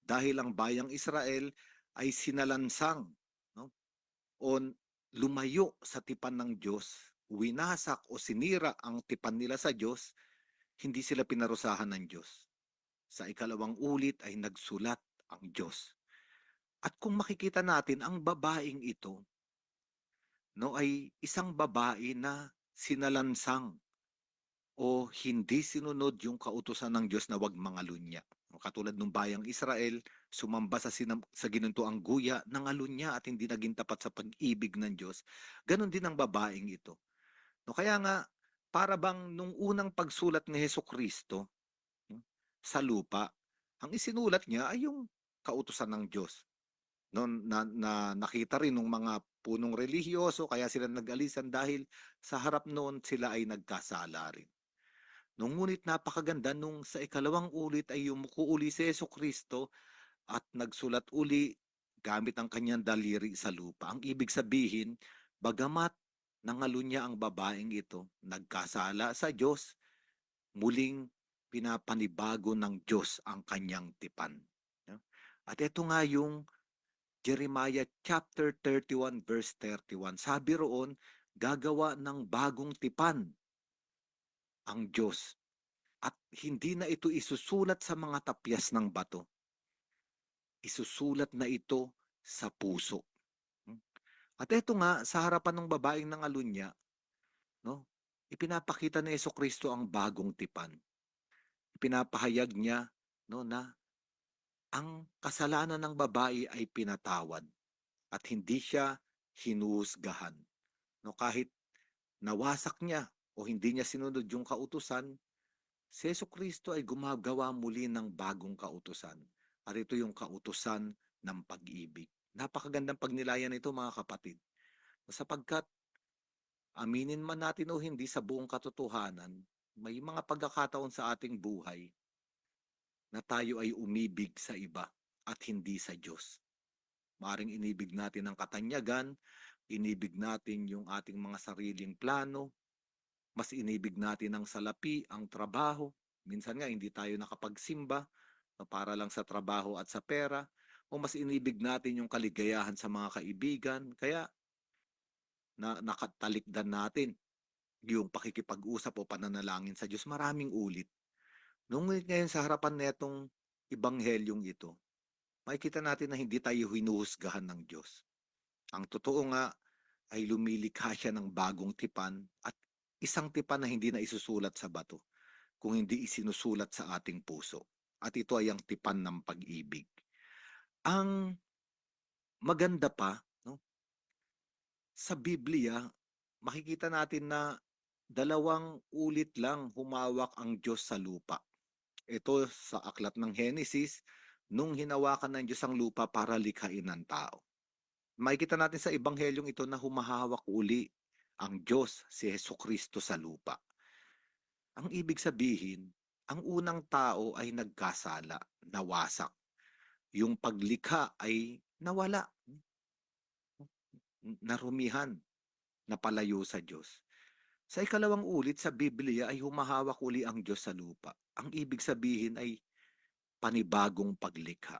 Dahil ang bayang Israel ay sinalansang, no, o lumayo sa tipan ng Diyos, winasak o sinira ang tipan nila sa Diyos, hindi sila pinarusahan ng Diyos. Sa ikalawang ulit ay nagsulat ang Diyos. At kung makikita natin, ang babaeng ito, no, ay isang babae na sinalansang o hindi sinunod yung kautusan ng Diyos na huwag mangalunya. Katulad ng bayang Israel, sumamba sa ginintuang guya, nangalunya at hindi naging tapat sa pag-ibig ng Diyos. Ganon din ang babaeng ito. No, kaya nga, para bang nung unang pagsulat ni Hesukristo sa lupa, ang isinulat niya ay yung kautusan ng Diyos. No, na nakita rin ng mga punong relihiyoso, kaya sila nag-alisan dahil sa harap noon sila ay nagkasala rin. Ngunit napakaganda nung sa ikalawang ulit ay yumuko uli si Jesucristo at nagsulat uli gamit ang kanyang daliri sa lupa. Ang ibig sabihin, bagamat nangalunya ang babaeng ito, nagkasala sa Diyos, muling pinapanibago ng Diyos ang kanyang tipan. At ito nga yung Jeremiah chapter 31 verse 31. Sabi roon, gagawa ng bagong tipan ang Diyos. At hindi na ito isusulat sa mga tapyas ng bato. Isusulat na ito sa puso. At ito nga, sa harapan ng babaeng nangalunya, no, ipinapakita ni Jesucristo ang bagong tipan. Ipinapahayag niya, no, na ang kasalanan ng babae ay pinatawad at hindi siya hinuhusgahan. No, kahit nawasak niya o hindi niya sinunod yung kautusan, si Jesucristo ay gumagawa muli ng bagong kautusan. At ito yung kautusan ng pag-ibig. Napakagandang pagnilayan ito, mga kapatid. Sapagkat aminin man natin o hindi sa buong katotohanan, may mga pagkakataon sa ating buhay na tayo ay umibig sa iba at hindi sa Diyos. Maring inibig natin ang katanyagan, inibig natin yung ating mga sariling plano, Mas inibig natin ang salapi, ang trabaho. Minsan nga hindi tayo nakapagsimba para lang sa trabaho at sa pera. O mas inibig natin yung kaligayahan sa mga kaibigan. Kaya nakatalikdan natin yung pakikipag-usap o pananalangin sa Diyos. Maraming ulit. Ngunit ngayon sa harapan netong ibanghelyong ito, makikita natin na hindi tayo hinuhusgahan ng Diyos. Ang totoo nga ay lumilikha siya ng bagong tipan at isang tipan na hindi na isusulat sa bato, kung hindi isinusulat sa ating puso. At ito ay ang tipan ng pag-ibig. Ang maganda pa, no, sa Biblia, makikita natin na 2 ulit lang humawak ang Diyos sa lupa. Ito sa aklat ng Henesis, nung hinawakan ng Diyos ang lupa para likhain ang tao. Makikita natin sa ebanghelyong ito na humahawak uli ang Diyos, si Hesukristo sa lupa. Ang ibig sabihin, ang unang tao ay nagkasala, nawasak. Yung paglikha ay nawala, narumihan, napalayo sa Diyos. Sa ikalawang ulit sa Biblia ay humahawak uli ang Diyos sa lupa. Ang ibig sabihin ay panibagong paglikha.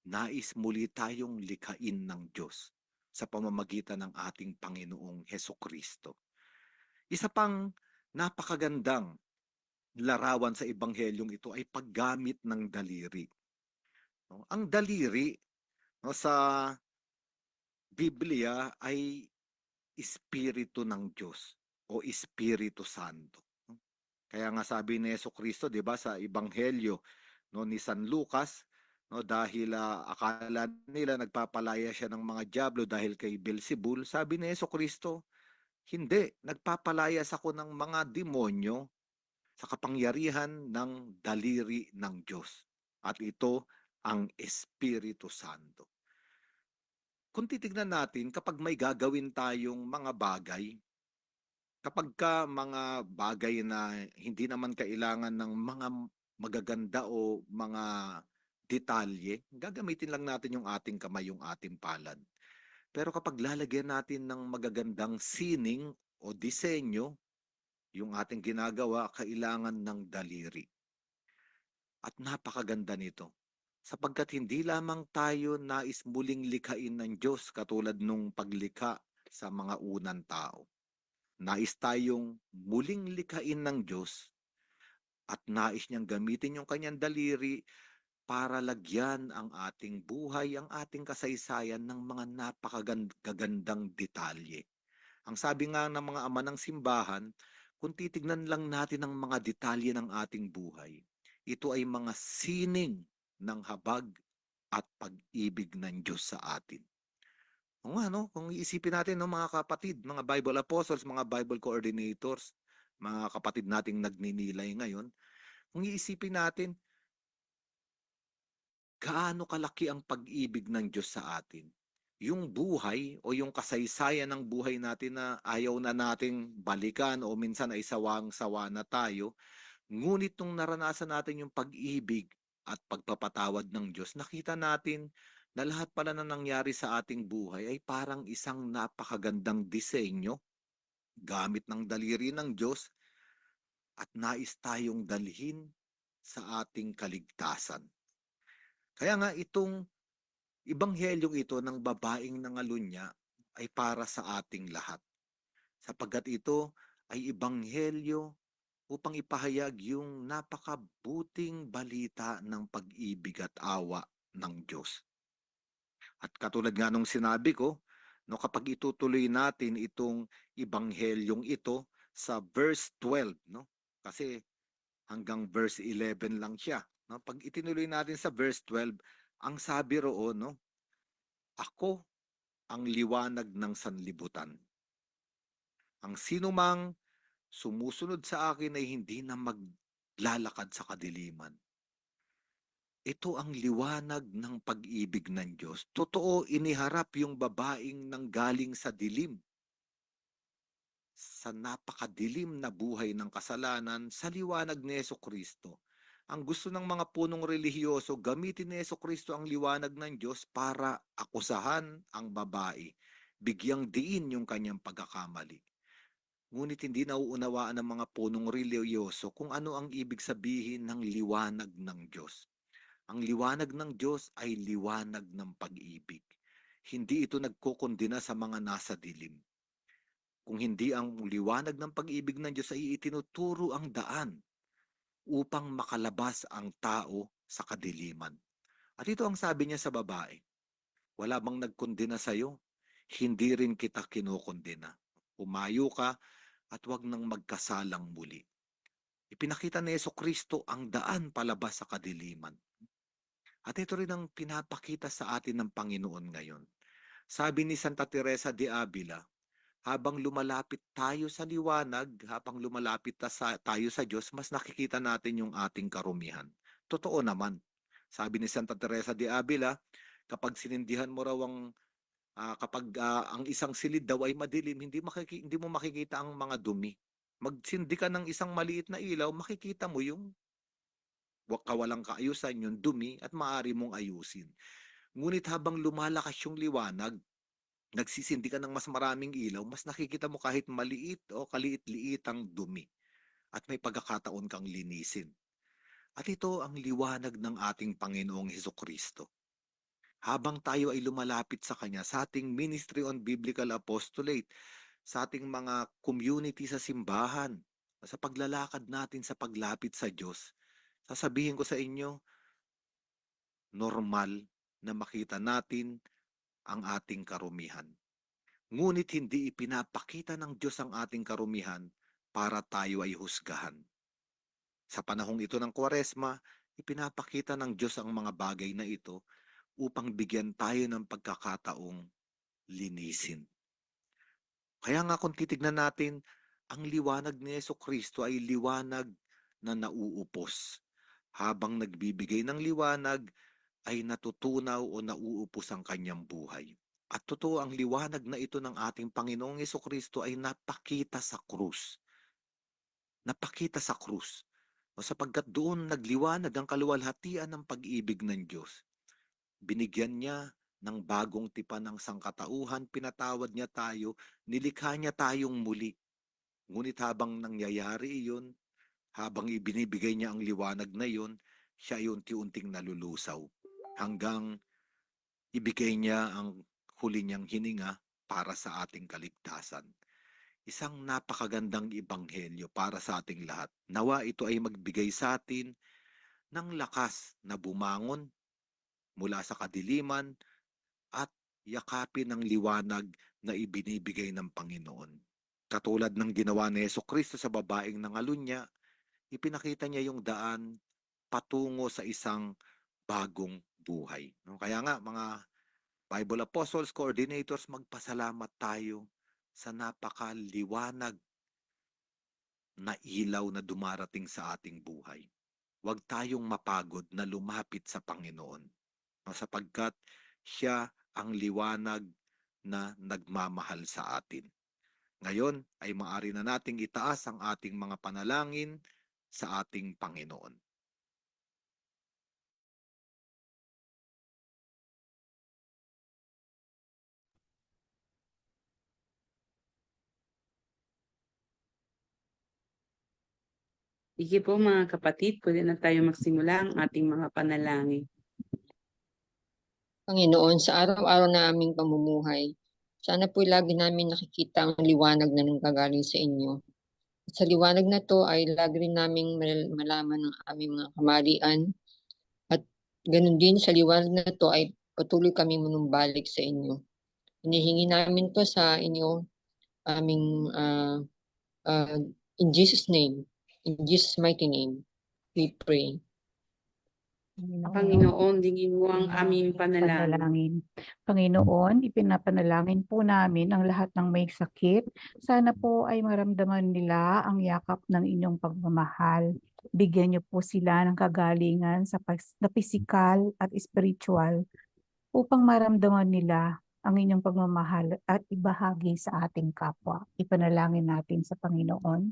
Nais muli tayong likhain ng Diyos sa pamamagitan ng ating Panginoong Hesukristo. Isa pang napakagandang larawan sa ebanghelyong ito ay paggamit ng daliri. No? Ang daliri, no, sa Biblia ay Espiritu ng Diyos o Espiritu Santo. Kaya nga sabi ni Hesukristo, 'di ba, sa ebanghelyo no ni San Lucas, no, dahil akala nila nagpapalaya siya ng mga dyablo dahil kay Beelzebul, sabi ni Hesukristo, hindi, nagpapalayas ako ng mga demonyo sa kapangyarihan ng daliri ng Diyos. At ito ang Espiritu Santo. Kung titignan natin, kapag may gagawin tayong mga bagay, kapag ka mga bagay na hindi naman kailangan ng mga magaganda o mga detalye, gagamitin lang natin yung ating kamay, yung ating palad. Pero kapag lalagyan natin ng magagandang sining o disenyo, yung ating ginagawa, kailangan ng daliri. At napakaganda nito. Sapagkat hindi lamang tayo nais muling likhain ng Diyos katulad nung paglikha sa mga unang tao. Nais tayong muling likhain ng Diyos at nais niyang gamitin yung kanyang daliri para lagyan ang ating buhay, ang ating kasaysayan ng mga napakagandang detalye. Ang sabi nga ng mga ama ng simbahan, kung titignan lang natin ang mga detalye ng ating buhay, ito ay mga sining ng habag at pag-ibig ng Diyos sa atin. O nga, no? Kung iisipin natin, no, mga kapatid, mga Bible apostles, mga Bible coordinators, mga kapatid nating nagninilay ngayon, kung iisipin natin, gaano kalaki ang pag-ibig ng Diyos sa atin. Yung buhay o yung kasaysayan ng buhay natin na ayaw na nating balikan o minsan ay sawang-sawa na tayo, ngunit nung naranasan natin yung pag-ibig at pagpapatawad ng Diyos, nakita natin na lahat pala na nangyari sa ating buhay ay parang isang napakagandang disenyo gamit ng daliri ng Diyos at nais tayong dalhin sa ating kaligtasan. Kaya nga itong Ibanghelyong ito ng babaeng nangalunya ay para sa ating lahat. Sapagkat ito ay ibanghelyo upang ipahayag yung napakabuting balita ng pag-ibig at awa ng Diyos. At katulad nga nung sinabi ko, no, kapag itutuloy natin itong ibanghelyong ito sa verse 12, no? Kasi hanggang verse 11 lang siya. No? Pag itinuloy natin sa verse 12, ang sabi roon, no, ako ang liwanag ng sanlibutan. Ang sinumang sumusunod sa akin ay hindi na maglalakad sa kadiliman. Ito ang liwanag ng pag-ibig ng Diyos. Totoo, iniharap yung babaeng nanggaling sa dilim, sa napakadilim na buhay ng kasalanan, sa liwanag ni Hesukristo. Ang gusto ng mga punong relihiyoso, gamitin ni Hesukristo ang liwanag ng Diyos para akusahan ang babae, bigyang diin yung kanyang pagkakamali. Ngunit hindi nauunawaan ng mga punong reliyoso kung ano ang ibig sabihin ng liwanag ng Diyos. Ang liwanag ng Diyos ay liwanag ng pag-ibig. Hindi ito nagkukondena sa mga nasa dilim. Kung hindi ang liwanag ng pag-ibig ng Diyos ay itinuturo ang daan upang makalabas ang tao sa kadiliman. At ito ang sabi niya sa babae, wala bang nagkondena sa iyo? Hindi rin kita kinokondena. Umayo ka at wag nang magkasalang muli. Ipinakita ni Jesucristo ang daan palabas sa kadiliman. At ito rin ang pinapakita sa atin ng Panginoon ngayon. Sabi ni Santa Teresa de Avila, habang lumalapit tayo sa liwanag, habang lumalapit tayo sa Diyos, mas nakikita natin yung ating karumihan. Totoo naman. Sabi ni Santa Teresa de Avila, kapag sinindihan mo raw ang isang silid daw ay madilim, hindi mo makikita ang mga dumi. Magsindi ka ng isang maliit na ilaw, makikita mo yung kawalang kaayusan, yung dumi, at maaari mong ayusin. Ngunit habang lumalakas yung liwanag, nagsisindi ka ng mas maraming ilaw, mas nakikita mo kahit maliit o kaliit-liit ang dumi. At may pagkakataon kang linisin. At ito ang liwanag ng ating Panginoong Hesukristo. Habang tayo ay lumalapit sa Kanya, sa ating Ministry on Biblical Apostolate, sa ating mga community sa simbahan, sa paglalakad natin sa paglapit sa Diyos, sasabihin ko sa inyo, normal na makita natin ang ating karumihan. Ngunit hindi ipinapakita ng Diyos ang ating karumihan para tayo ay husgahan. Sa panahong ito ng Kwaresma, ipinapakita ng Diyos ang mga bagay na ito upang bigyan tayo ng pagkakataong linisin. Kaya nga kung titignan natin, ang liwanag ni Jesucristo ay liwanag na nauupos. Habang nagbibigay ng liwanag, ay natutunaw o nauupos ang kanyang buhay. At totoo, ang liwanag na ito ng ating Panginoong Jesucristo ay napakita sa krus. Napakita sa krus. Sapagkat doon nagliwanag ang kaluwalhatian ng pag-ibig ng Diyos. Binigyan niya ng bagong tipan ng sangkatauhan, pinatawad niya tayo, nilikha niya tayong muli. Ngunit habang nangyayari iyon, habang ibinibigay niya ang liwanag na iyon, siya ay unti-unting nalulusaw. Hanggang ibigay niya ang huli niyang hininga para sa ating kaligtasan. Isang napakagandang ebanghelyo para sa ating lahat. Nawa ito ay magbigay sa atin ng lakas na bumangon mula sa kadiliman at yakapin ang liwanag na ibinibigay ng Panginoon. Katulad ng ginawa ni Jesucristo sa babaeng nangalunya, ipinakita niya yung daan patungo sa isang bagong buhay. Kaya nga, mga Bible Apostles, Coordinators, magpasalamat tayo sa napakaliwanag na ilaw na dumarating sa ating buhay. Huwag tayong mapagod na lumapit sa Panginoon. Sapagkat siya ang liwanag na nagmamahal sa atin. Ngayon ay maaari na nating itaas ang ating mga panalangin sa ating Panginoon. Sige po mga kapatid, pwede na tayo magsimula ang ating mga panalangin. Panginoon, sa araw-araw na aming pamumuhay, sana po lagi namin nakikita ang liwanag na nanggagaling sa inyo. At sa liwanag na to ay lagi rin naming malaman ang aming mga kamalian. At ganun din sa liwanag na to ay patuloy kami manumbalik sa inyo. Hinihingi namin to sa inyo, aming in Jesus' name, in Jesus' mighty name, we pray. Panginoon, dingin mo ang aming panalangin. Panginoon, ipinapanalangin po namin ang lahat ng may sakit. Sana po ay maramdaman nila ang yakap ng inyong pagmamahal. Bigyan niyo po sila ng kagalingan sa pisikal at spiritual upang maramdaman nila ang inyong pagmamahal at ibahagi sa ating kapwa. Ipanalangin natin sa Panginoon.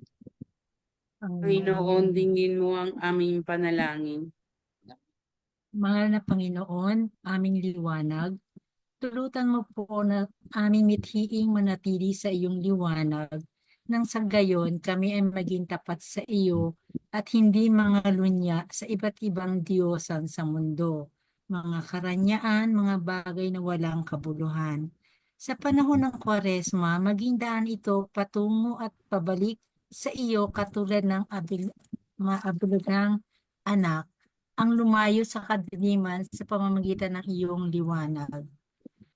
Panginoon, dingin mo ang aming panalangin. Mahal na Panginoon, aming liwanag, tulutan mo po na aming mithiing manatili sa iyong liwanag nang sa gayon kami ay maging tapat sa iyo at hindi mga lunya sa iba't ibang diyosan sa mundo, mga karanyaan, mga bagay na walang kabuluhan. Sa panahon ng Kwaresma, maging daan ito patungo at pabalik sa iyo katulad ng maabigang anak ang lumayo sa kadiliman sa pamamagitan ng iyong liwanag.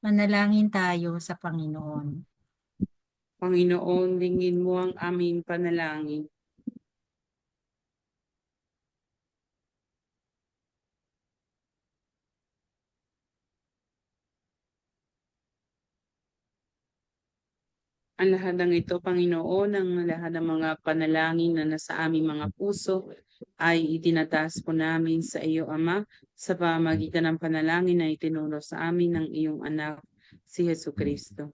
Manalangin tayo sa Panginoon. Panginoon, lingin mo ang aming panalangin. Ang lahat ng ito, Panginoon, ang lahat ng mga panalangin na nasa aming mga puso ay itinataas po namin sa iyo, Ama, sa pamamagitan ng panalangin na itinuro sa amin ng iyong anak, si Jesucristo.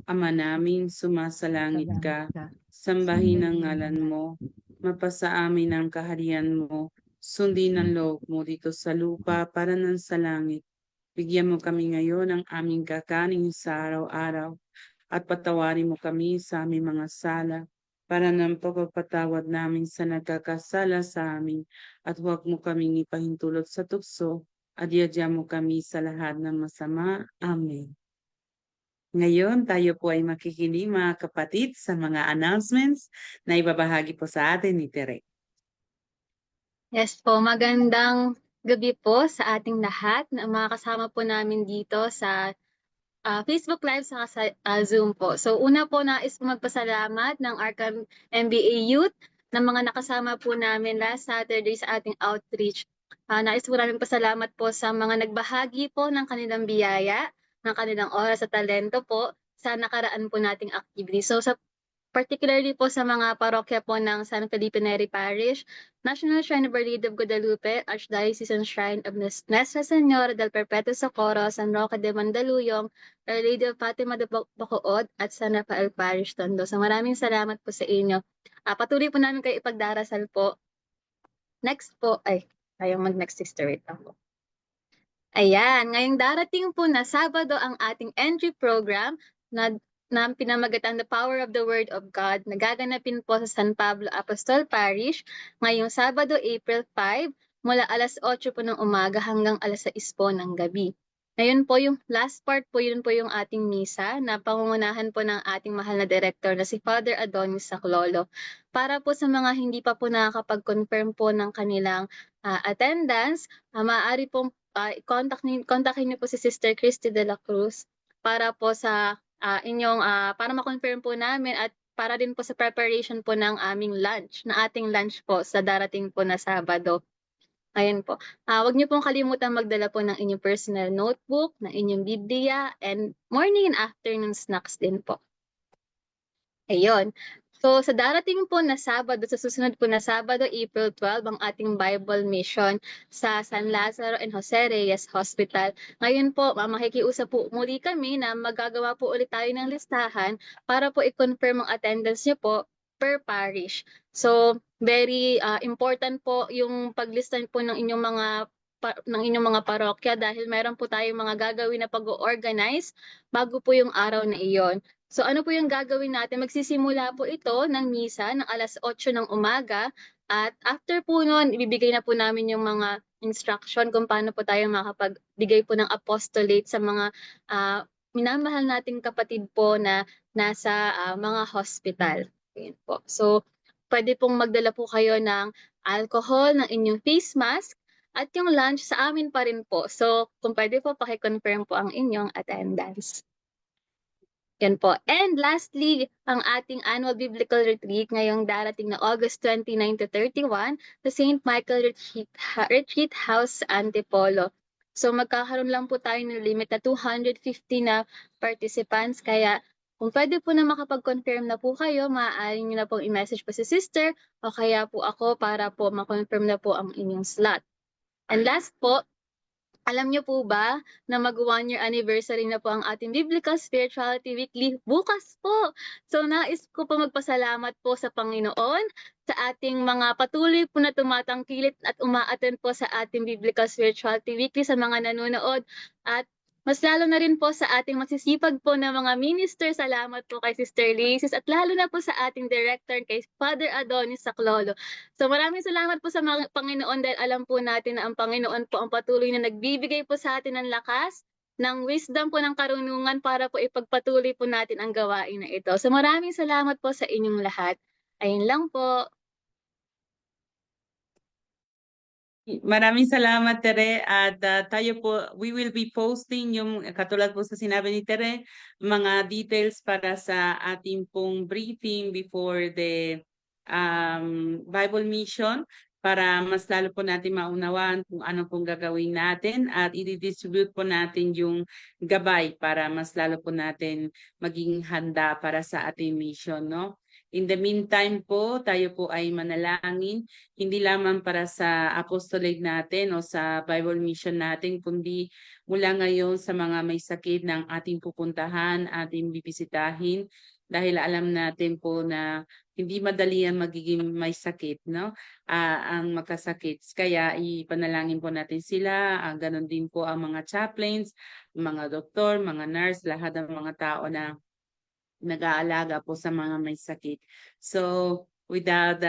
Ama namin, sumasalangit ka, sambahin ang ngalan mo, mapasa amin ang kaharian mo, sundin ang loob mo dito sa lupa para ng sa langit. Bigyan mo kami ngayon ng aming kakanin sa araw-araw at patawarin mo kami sa aming mga sala para ng pagpapatawad namin sa nagkakasala sa amin at huwag mo kaming ipahintulot sa tukso at iadya mo kami sa lahat ng masama. Amen. Ngayon, tayo po ay makikinig mga kapatid sa mga announcements na ibabahagi po sa atin ni Tere. Yes po, magandang gabi po sa ating lahat na mga kasama po namin dito sa Facebook Live sa Zoom po. So una po nais po magpasalamat ng Arkham MBA Youth ng mga nakasama po namin last Saturday sa ating outreach. Nais po namin pasalamat po sa mga nagbahagi po ng kanilang biyaya, ng kanilang oras at talento po sa nakaraan po nating activity. So particularly po sa mga parokya po ng San Felipe Neri Parish, National Shrine of Our Lady of Guadalupe, Archdiocesan Shrine of Nuestra Señora del Perpetuo Socorro, San Roque de Mandaluyong, Our Lady of Fatima de Bacood, at San Rafael Parish Tondo. So maraming salamat po sa inyo. Patuloy po namin kayo ipagdarasal po. Next po, tayong mag-next sister, wait lang po. Ayan, ngayong darating po na Sabado ang ating entry program na pinamagatan The Power of the Word of God na gaganapin po sa San Pablo Apostol Parish ngayong Sabado, April 5, mula alas 8 po ng umaga hanggang alas 6 po ng gabi. Ngayon po yung last part po, yun po yung ating misa na pangungunahan po ng ating mahal na director na si Father Adonis Saclolo. Para po sa mga hindi pa po nakakapag-confirm po ng kanilang attendance, maaari pong kontakin niyo po si Sister Christy de la Cruz para po sa para ma-confirm po namin at para din po sa preparation po ng aming lunch, na ating lunch po sa darating po na Sabado. Ayan po. Huwag niyo pong kalimutan magdala po ng inyong personal notebook, ng inyong Biblia, and morning and afternoon snacks din po. Ayun. So sa darating po na Sabado, sa susunod po na Sabado, April 12, ang ating Bible mission sa San Lazaro and Jose Reyes Hospital. Ngayon po, makikiusap po muli kami na magagawa po ulit tayo ng listahan para po i-confirm ang attendance niyo po per parish. So very important po yung paglista po ng inyong mga parokya dahil meron po tayong mga gagawin na pag-organize bago po yung araw na iyon. So ano po yung gagawin natin? Magsisimula po ito ng misa ng alas 8 ng umaga at after po noon, ibibigay na po namin yung mga instruction kung paano po tayo makapagbigay po ng apostolate sa mga minamahal nating kapatid po na nasa mga hospital. Ayan po. So pwede pong magdala po kayo ng alcohol, ng inyong face mask, at yung lunch sa amin pa rin po. So kung pwede po, paki-confirm po ang inyong attendance. Yan po. And lastly, ang ating annual biblical retreat ngayong darating na August 29 to 31 sa St. Michael Retreat House, Antipolo. So magkakaroon lang po tayo ng limit na 250 na participants. Kaya kung pwede po na makapag-confirm na po kayo, maaari nyo na pong i-message po si sister o kaya po ako para po ma-confirm na po ang inyong slot. And last po, alam niyo po ba na mag-1 year anniversary na po ang ating Biblical Spirituality Weekly bukas po. So nais ko po magpasalamat po sa Panginoon sa ating mga patuloy po na tumatangkilik at uma-attend po sa ating Biblical Spirituality Weekly, sa mga nanonood at Mas lalo na rin po sa ating masisipag po na mga minister, salamat po kay Sister Lisis at lalo na po sa ating director kay Father Adonis Saclolo. So maraming salamat po sa mga Panginoon dahil alam po natin na ang Panginoon po ang patuloy na nagbibigay po sa atin ng lakas, ng wisdom po, ng karunungan para po ipagpatuloy po natin ang gawain na ito. So maraming salamat po sa inyong lahat. Ayun lang po. Maraming salamat, Tere. At tayo po, we will be posting yung, katulad po sa sinabi ni Tere, mga details para sa ating pong briefing before the Bible mission para mas lalo po natin maunawaan kung ano pong gagawin natin at i-distribute po natin yung gabay para mas lalo po natin maging handa para sa ating mission, no? In the meantime po, tayo po ay manalangin, hindi lamang para sa apostolate natin o sa Bible mission natin, kundi mula ngayon sa mga may sakit ng ating pupuntahan, ating bibisitahin, dahil alam natin po na hindi madali ang magiging may sakit, no? Ang magkasakit. Kaya ipanalangin po natin sila, ganon din po ang mga chaplains, mga doktor, mga nurse, lahat ng mga tao na nag-aalaga po sa mga may sakit. So, without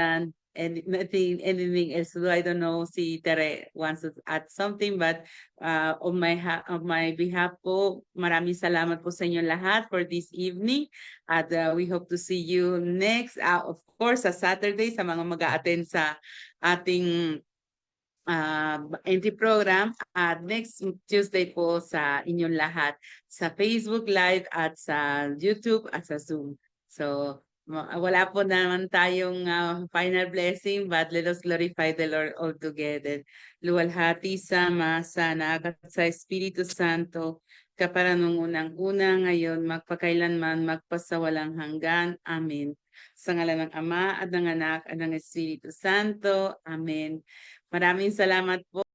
anything else, I don't know si Tere wants to add something, but on my behalf po, maraming salamat po sa inyo lahat for this evening. At we hope to see you next, of course, sa Saturday, sa mga mag-a-attend sa ating entry program at next Tuesday po sa inyong lahat sa Facebook Live at sa YouTube at sa Zoom. So wala po naman tayong final blessing, but let us glorify the Lord all together. Luwalhati sama sa anak at sa Espiritu Santo, kaparanungunang-una ngayon, magpakailanman, magpasawalang hanggan. Amen. Sa ngalan ng Ama at ng Anak at ng Espiritu Santo. Amen. Maraming salamat po.